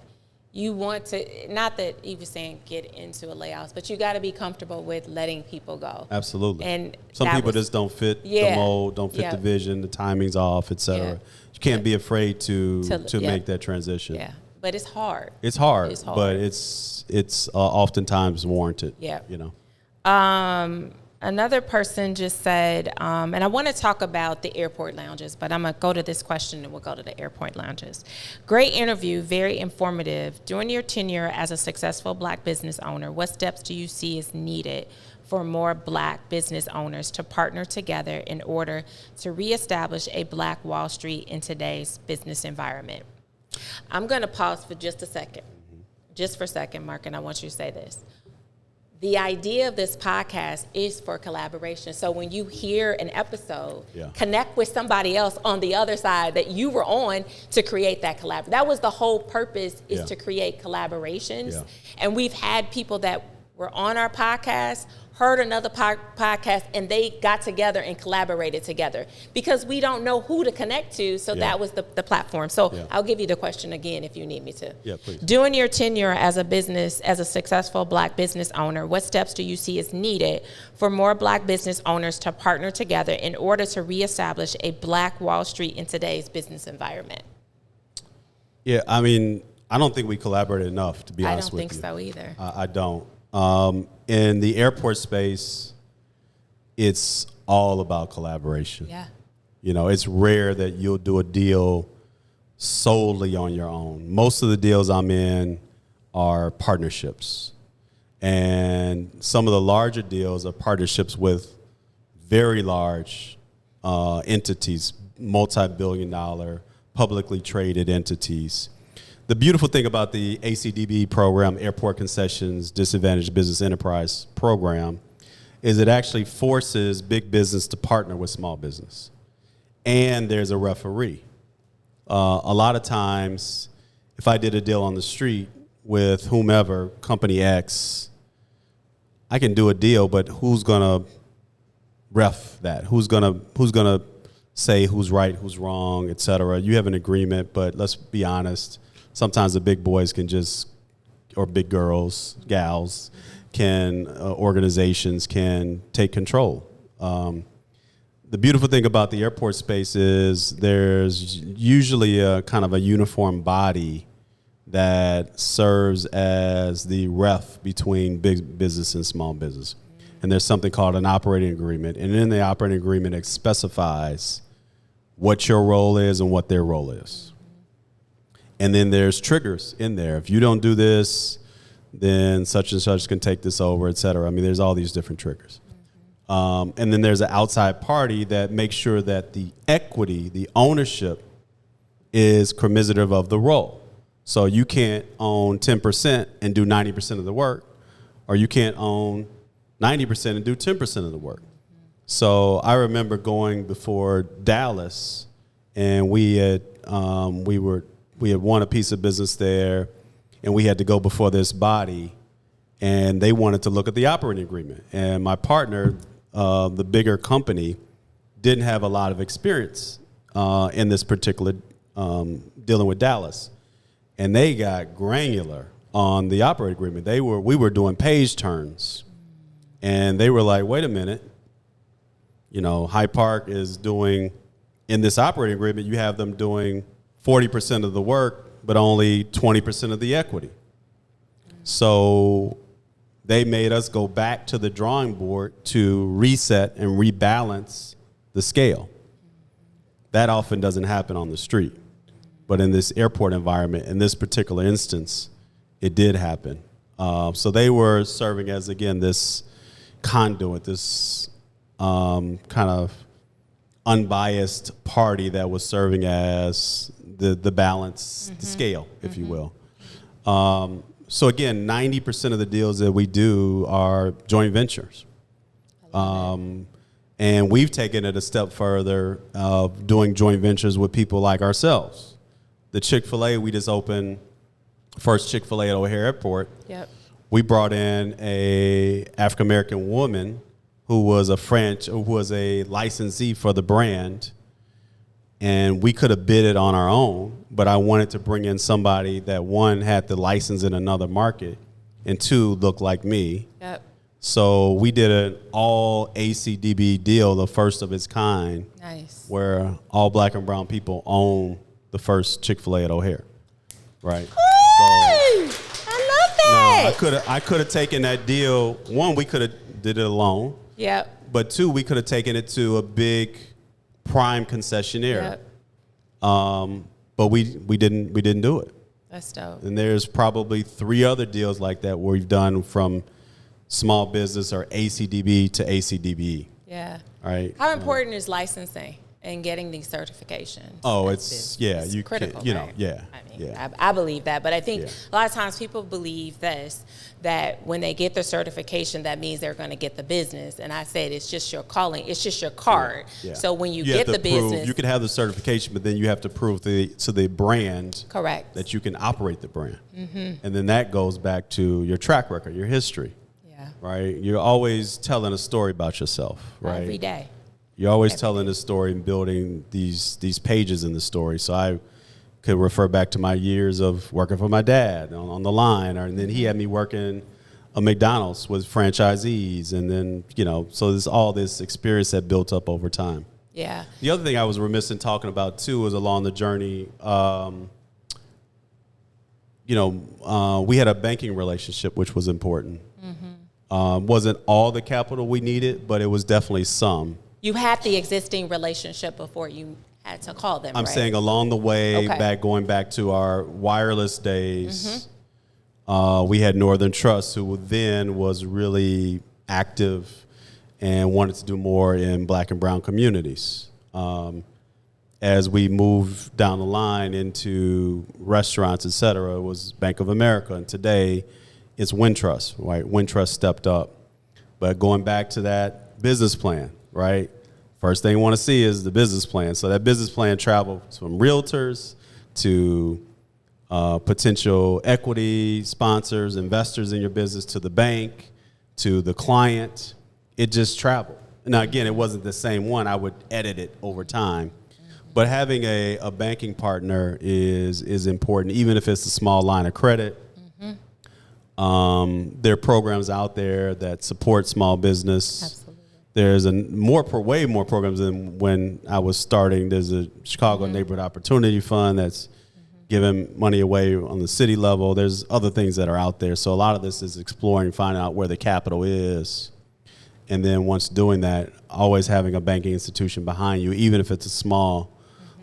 you want to, not that he was saying get into a layoffs, but you got to be comfortable with letting people go. Absolutely. And some people just don't fit the mold, don't fit the vision, the timing's off, et cetera. You can't be afraid to make that transition. Yeah. But it's hard. It's hard, It's hard. but it's oftentimes warranted. Yeah. You know. Another person just said, and I want to talk about the airport lounges, but I'm going to go to this question and we'll go to the airport lounges. Great interview, very informative. During your tenure as a successful Black business owner, what steps do you see is needed for more Black business owners to partner together in order to reestablish a Black Wall Street in today's business environment? I'm going to pause for just a second. Just for a second, Mark, and I want you to say this. The idea of this podcast is for collaboration. So when you hear an episode, connect with somebody else on the other side that you were on to create that collab. That was the whole purpose, is to create collaborations. Yeah. And we've had people that were on our podcast, heard another podcast, and they got together and collaborated together because we don't know who to connect to. So that was the platform. So I'll give you the question again if you need me to. Yeah, please. During your tenure as a successful Black business owner, what steps do you see is needed for more Black business owners to partner together in order to reestablish a Black Wall Street in today's business environment? Yeah, I mean, I don't think we collaborated enough, to be honest with you. I don't think so either. I don't. In the airport space, it's all about collaboration. Yeah. You know, it's rare that you'll do a deal solely on your own. Most of the deals I'm in are partnerships. And some of the larger deals are partnerships with very large entities, multi-billion-dollar, publicly traded entities. The beautiful thing about the ACDB program, Airport Concessions Disadvantaged Business Enterprise program, is it actually forces big business to partner with small business. And there's a referee. A lot of times, if I did a deal on the street with whomever, company X, I can do a deal, but who's gonna ref that? Who's gonna say who's right, who's wrong, et cetera? You have an agreement, but let's be honest. Sometimes the big boys can just, or big girls, gals, can, organizations can take control. The beautiful thing about the airport space is there's usually a kind of a uniform body that serves as the ref between big business and small business. And there's something called an operating agreement. And in the operating agreement, it specifies what your role is and what their role is. And then there's triggers in there. If you don't do this, then such and such can take this over, et cetera. I mean, there's all these different triggers. And then there's an outside party that makes sure that the equity, the ownership, is commiserative of the role. So you can't own 10% and do 90% of the work, or you can't own 90% and do 10% of the work. So I remember going before Dallas, and we had won a piece of business there, and we had to go before this body, and they wanted to look at the operating agreement. And my partner, the bigger company, didn't have a lot of experience in this particular dealing with Dallas. And they got granular on the operating agreement. We were doing page turns, and they were like, wait a minute, Hyde Park is doing, in this operating agreement, you have them doing 40% of the work, but only 20% of the equity. So they made us go back to the drawing board to reset and rebalance the scale. That often doesn't happen on the street. But in this airport environment, in this particular instance, it did happen. So they were serving as, again, this conduit, this kind of unbiased party that was serving as the balance, the scale, if you will. So again, 90% of the deals that we do are joint ventures. And we've taken it a step further of doing joint ventures with people like ourselves. The Chick-fil-A, we just opened first Chick-fil-A at O'Hare Airport. Yep. We brought in a African-American woman who was a licensee for the brand, and we could have bid it on our own, but I wanted to bring in somebody that, one, had the license in another market, and two, looked like me. Yep. So we did an all ACDB deal, the first of its kind. Nice. Where all black and brown people own the first Chick-fil-A at O'Hare, right? I love that. No, I could have taken that deal. One, we could have did it alone. Yep. But two, we could have taken it to a big prime concessionaire. Yep. But we didn't do it. That's dope. And there's probably 3 other deals like that where we've done from small business or ACDB to ACDB. Yeah. Right. How important is licensing and getting these certifications? Oh, It's you critical, can, right? yeah. I mean, yeah. I believe that, but I think Yeah. a lot of times people believe this, that when they get the certification, that means they're going to get the business. And I said, it's just your calling. It's just your card. Yeah. So when you have get to the prove, business. you can have the certification, but then you have to prove to the brand Correct. that you can operate the brand. Mm-hmm. And then that goes back to your track record, your history. Yeah. Right? You're always telling a story about yourself, right? Every day. You're always telling a story and building these pages in the story. So I could refer back to my years of working for my dad on the line, and then he had me working a McDonald's with franchisees, and then, so there's all this experience that built up over time. Yeah. The other thing I was remiss in talking about too was along the journey, we had a banking relationship, which was important. Mm-hmm. Wasn't all the capital we needed, but it was definitely some. You had the existing relationship before you had to call them, I'm right? saying along the way, Okay. going back to our wireless days, we had Northern Trust, who then was really active and wanted to do more in Black and brown communities. As we moved down the line into restaurants, et cetera, it was Bank of America. And today, it's Wintrust, right? Wintrust stepped up. But going back to that business plan, right? First thing you want to see is the business plan. So that business plan traveled from realtors to potential equity sponsors, investors in your business, to the bank, to the client. It just traveled. Now, again, it wasn't the same one. I would edit it over time. But having a banking partner is important, even if it's a small line of credit. There are programs out there that support small business. Absolutely. There's way more programs than when I was starting. There's a Chicago Neighborhood Opportunity Fund that's giving money away on the city level. There's other things that are out there. So a lot of this is exploring, finding out where the capital is. And then once doing that, always having a banking institution behind you, even if it's a small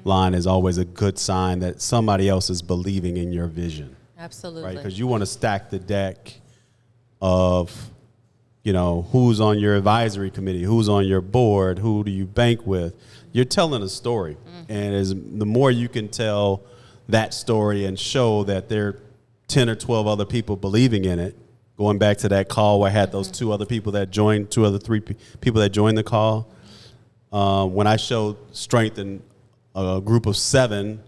line, is always a good sign that somebody else is believing in your vision. Absolutely. Right? Because you want to stack the deck of, who's on your advisory committee, who's on your board, who do you bank with. You're telling a story. And the more you can tell that story and show that there are 10 or 12 other people believing in it, going back to that call where I had those 2 other people that joined, 2 other 3 people that joined the call, when I showed strength in a group of 7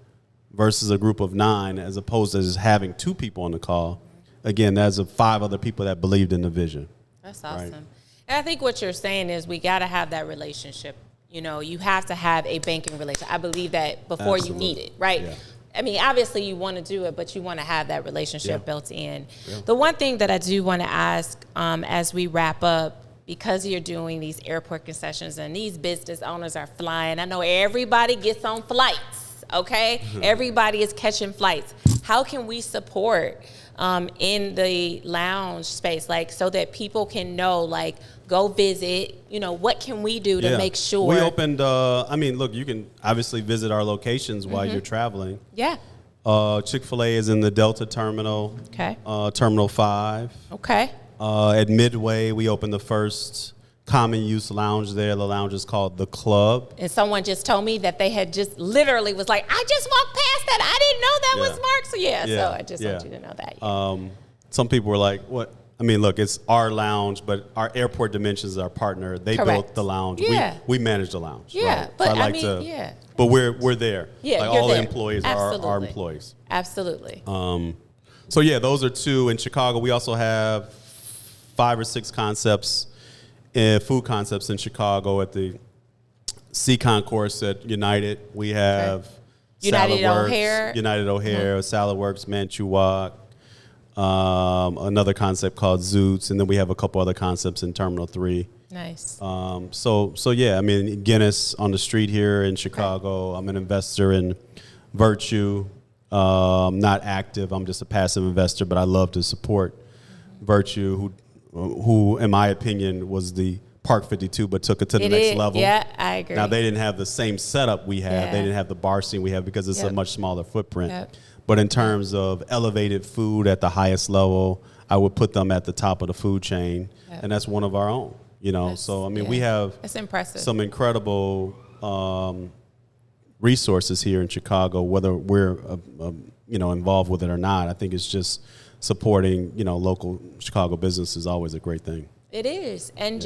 versus a group of 9, as opposed to just having 2 people on the call, again, there's 5 other people that believed in the vision. That's awesome. Right. And I think what you're saying is we got to have that relationship. You have to have a banking relationship. I believe that before Absolutely. you need it, right? Yeah. I mean, obviously you want to do it, but you want to have that relationship built in. Yeah. The one thing that I do want to ask as we wrap up, because you're doing these airport concessions and these business owners are flying, I know everybody gets on flights, okay? Everybody is catching flights. How can we support in the lounge space, so that people can know, go visit, what can we do to make sure? We opened, look, you can obviously visit our locations while you're traveling. Yeah. Chick-fil-A is in the Delta Terminal, Okay. Terminal 5. Okay. At Midway, we opened the first common use lounge there. The lounge is called The Club. And someone just told me that they had just literally was like, I just walked past that. I didn't know that was Mark. So so I just want you to know that. Some people were like, what? I mean, look, it's our lounge, but our Airport Dimensions is our partner. They Correct. built the lounge. Yeah. We manage the lounge. Yeah, right? but So I mean, But we're there. Yeah, like you're all there. the employees are our Absolutely. employees. Absolutely. So yeah, those are 2 in Chicago. We also have 5 or 6 concepts, food concepts in Chicago at the C Concourse at United. We have United Salad Works, O'Hare. United O'Hare, Salad Works, Mantua, another concept called Zoots, and then we have a couple other concepts in Terminal 3. Nice. So yeah, I mean, Guinness on the street here in Chicago. I'm an investor in Virtue. Not active. I'm just a passive investor, but I love to support Virtue, who in my opinion was the Park 52, but took it to the next level. Yeah, I agree. Now they didn't have the same setup we have. Yeah. They didn't have the bar scene we have because it's a Yep. much smaller footprint. Yep. But in terms of elevated food at the highest level, I would put them at the top of the food chain, Yep. and that's one of our own. So I mean, we have That's impressive. some incredible resources here in Chicago, whether we're involved with it or not. I think it's just supporting local Chicago business is always a great thing. It is. And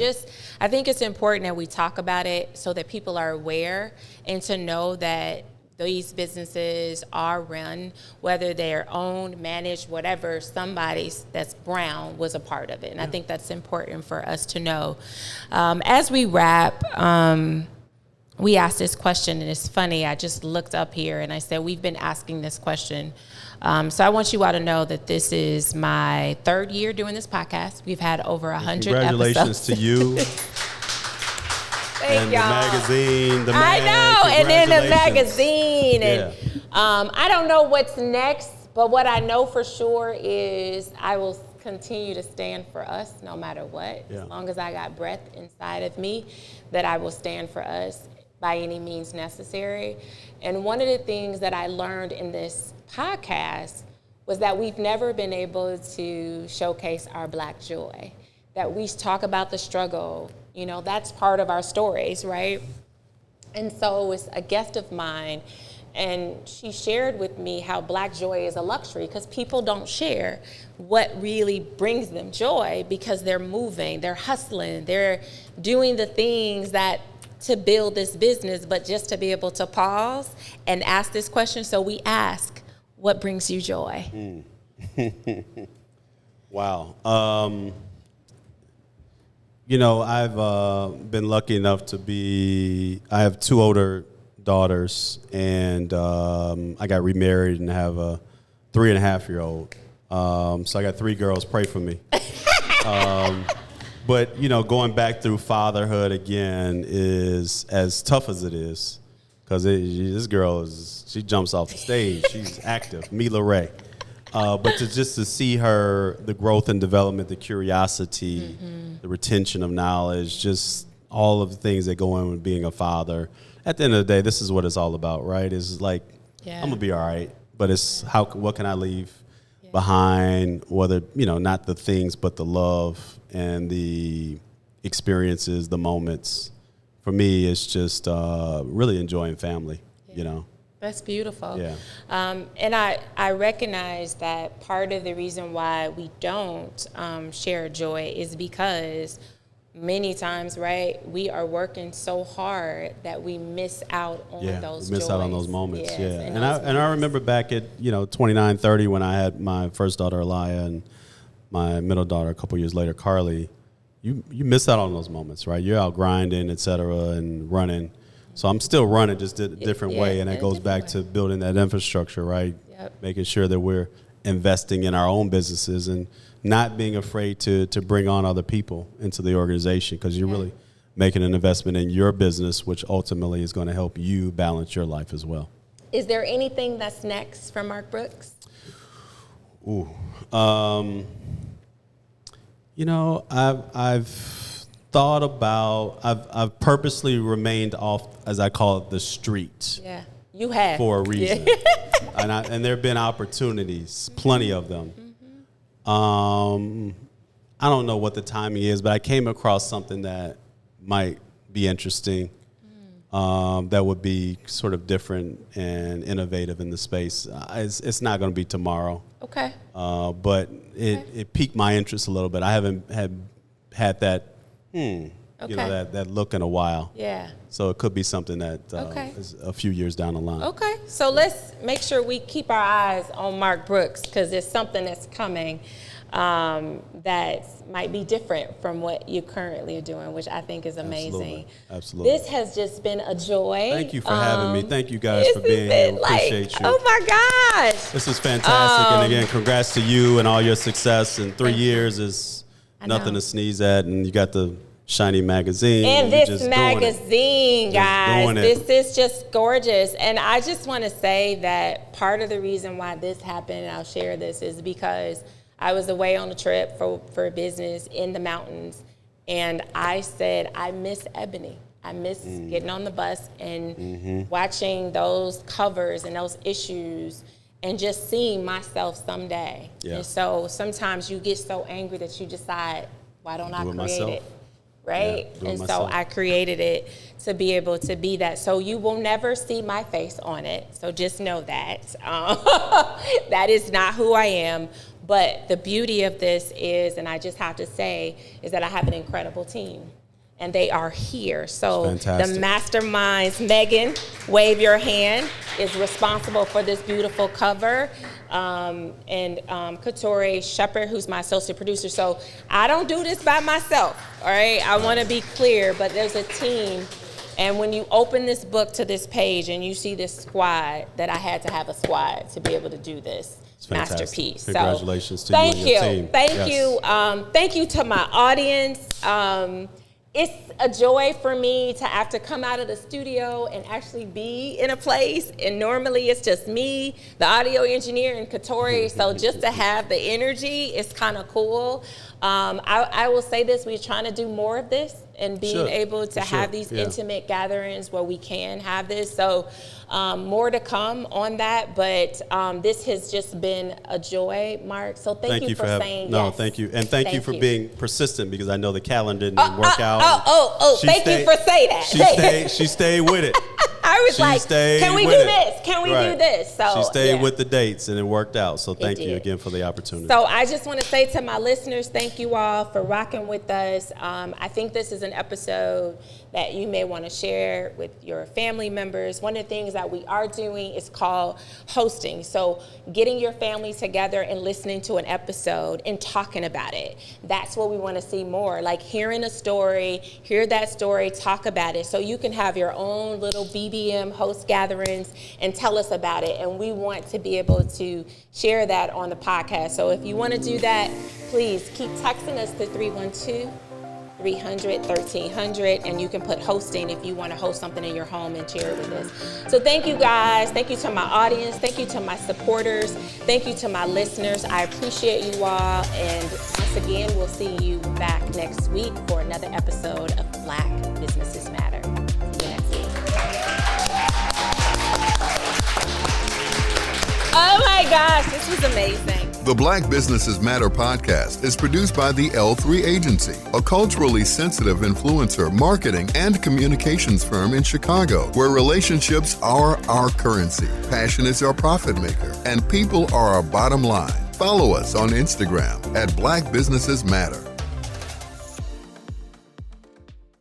I think it's important that we talk about it so that people are aware and to know that these businesses are run, whether they're owned, managed, whatever, somebody that's brown was a part of it. And I think that's important for us to know. As we wrap, we asked this question, and it's funny. I just looked up here, and I said, we've been asking this question. So I want you all to know that this is my 3rd year doing this podcast. We've had over 100 Congratulations episodes. to you. Thank and y'all. the magazine, I know, and then the congratulations. magazine. And I don't know what's next, but what I know for sure is I will continue to stand for us no matter what. Yeah. As long as I got breath inside of me, that I will stand for us by any means necessary. And one of the things that I learned in this podcast was that we've never been able to showcase our Black joy, that we talk about the struggle. That's part of our stories, right? And so it was a guest of mine, and she shared with me how Black joy is a luxury because people don't share what really brings them joy because they're moving, they're hustling, they're doing the things that to build this business, but just to be able to pause and ask this question. So we ask, what brings you joy? Wow. I've been lucky enough I have 2 older daughters, and I got remarried and have a 3.5-year-old. So I got 3 girls. Pray for me. But, going back through fatherhood again is as tough as it is, because this girl she jumps off the stage. She's active, Mila Ray. But to see her, the growth and development, the curiosity, the retention of knowledge, just all of the things that go in with being a father. At the end of the day, this is what it's all about, right? It's like, I'm going to be all right, but it's what can I leave behind, whether, not the things, but the love and the experiences, the moments. For me, it's just really enjoying family, That's beautiful. Yeah. And I recognize that part of the reason why we don't share joy is because many times, right, we are working so hard that we miss out on those we miss joys. out on those moments. Yes, Yeah. And I remember back at 29, 30 when I had my first daughter Elia and my middle daughter a couple years later, Carly. You miss out on those moments, right? You're out grinding, et cetera, and running. So I'm still running, just a different way, and that goes back to building that infrastructure, right? Yep. Making sure that we're investing in our own businesses and not being afraid to bring on other people into the organization, because you're really making an investment in your business, which ultimately is going to help you balance your life as well. Is there anything that's next for Marc Brooks? Ooh, I've thought about. I've purposely remained off, as I call it, the street. Yeah, you have. For a reason, and there have been opportunities, plenty of them. I don't know what the timing is, but I came across something that might be interesting. That would be sort of different and innovative in the space. It's not going to be tomorrow. Okay. But it piqued my interest a little bit. I haven't had that, that look in a while. Yeah. So it could be something that is a few years down the line. Okay. So let's make sure we keep our eyes on Marc Brooks, because there's something that's coming that might be different from what you currently are doing, which I think is amazing. Absolutely. This has just been a joy. Thank you for having me. Thank you guys for being here. Appreciate you. Oh my gosh. This is fantastic. And again, congrats to you and all your success. And 3 years is nothing to sneeze at. And you got the shiny magazine. And You're this just magazine, guys, doing it. this is just gorgeous. And I just want to say that part of the reason why this happened, and I'll share this, is because I was away on a trip for business in the mountains. And I said, I miss Ebony. I miss getting on the bus and watching those covers and those issues and just seeing myself someday. Yeah. And so sometimes you get so angry that you decide, why don't I create myself. it? Right? Yeah, and myself. so I created it to be able to be that. So you will never see my face on it. So just know that. That is not who I am. But the beauty of this is, and I just have to say, is that I have an incredible team. And they are here. So the masterminds, Megan, wave your hand, is responsible for this beautiful cover. And Katori Shepard, who's my associate producer. So I don't do this by myself, all right? I want to be clear, but there's a team. And when you open this book to this page and you see this squad, that I had to have a squad to be able to do this masterpiece. Congratulations to thank you and your team. Thank you. Thank you to my audience. It's a joy for me to have to come out of the studio and actually be in a place. And normally it's just me, the audio engineer, and Katori. So just to have the energy is kind of cool. I will say this, we're trying to do more of this and being able to have these intimate gatherings where we can have this. So more to come on that, but this has just been a joy, Mark. So thank you for saying no, yes. thank you. And thank you for being persistent, because I know the calendar didn't work out. Thank you for saying that. She stayed with it. I was like, can we do this? Can we do this? So she stayed with the dates, and it worked out. So thank you again for the opportunity. So I just want to say to my listeners, thank you all for rocking with us. I think this is an episode that you may want to share with your family members. One of the things that we are doing is called hosting. So getting your family together and listening to an episode and talking about it. That's what we want to see more. Like hearing a story, hear that story, talk about it. So you can have your own little BBM host gatherings and tell us about it. And we want to be able to share that on the podcast. So if you want to do that, please keep texting us to 312-300-1300, and you can put hosting if you want to host something in your home and share it with us. So thank you guys. Thank you to my audience. Thank you to my supporters. Thank you to my listeners. I appreciate you all. And once again, we'll see you back next week for another episode of Black Businesses Matter. See you next week. Oh my gosh, this was amazing. The Black Businesses Matter podcast is produced by the L3 Agency, a culturally sensitive influencer, marketing, and communications firm in Chicago, where relationships are our currency, passion is our profit maker, and people are our bottom line. Follow us on Instagram at Black Businesses Matter.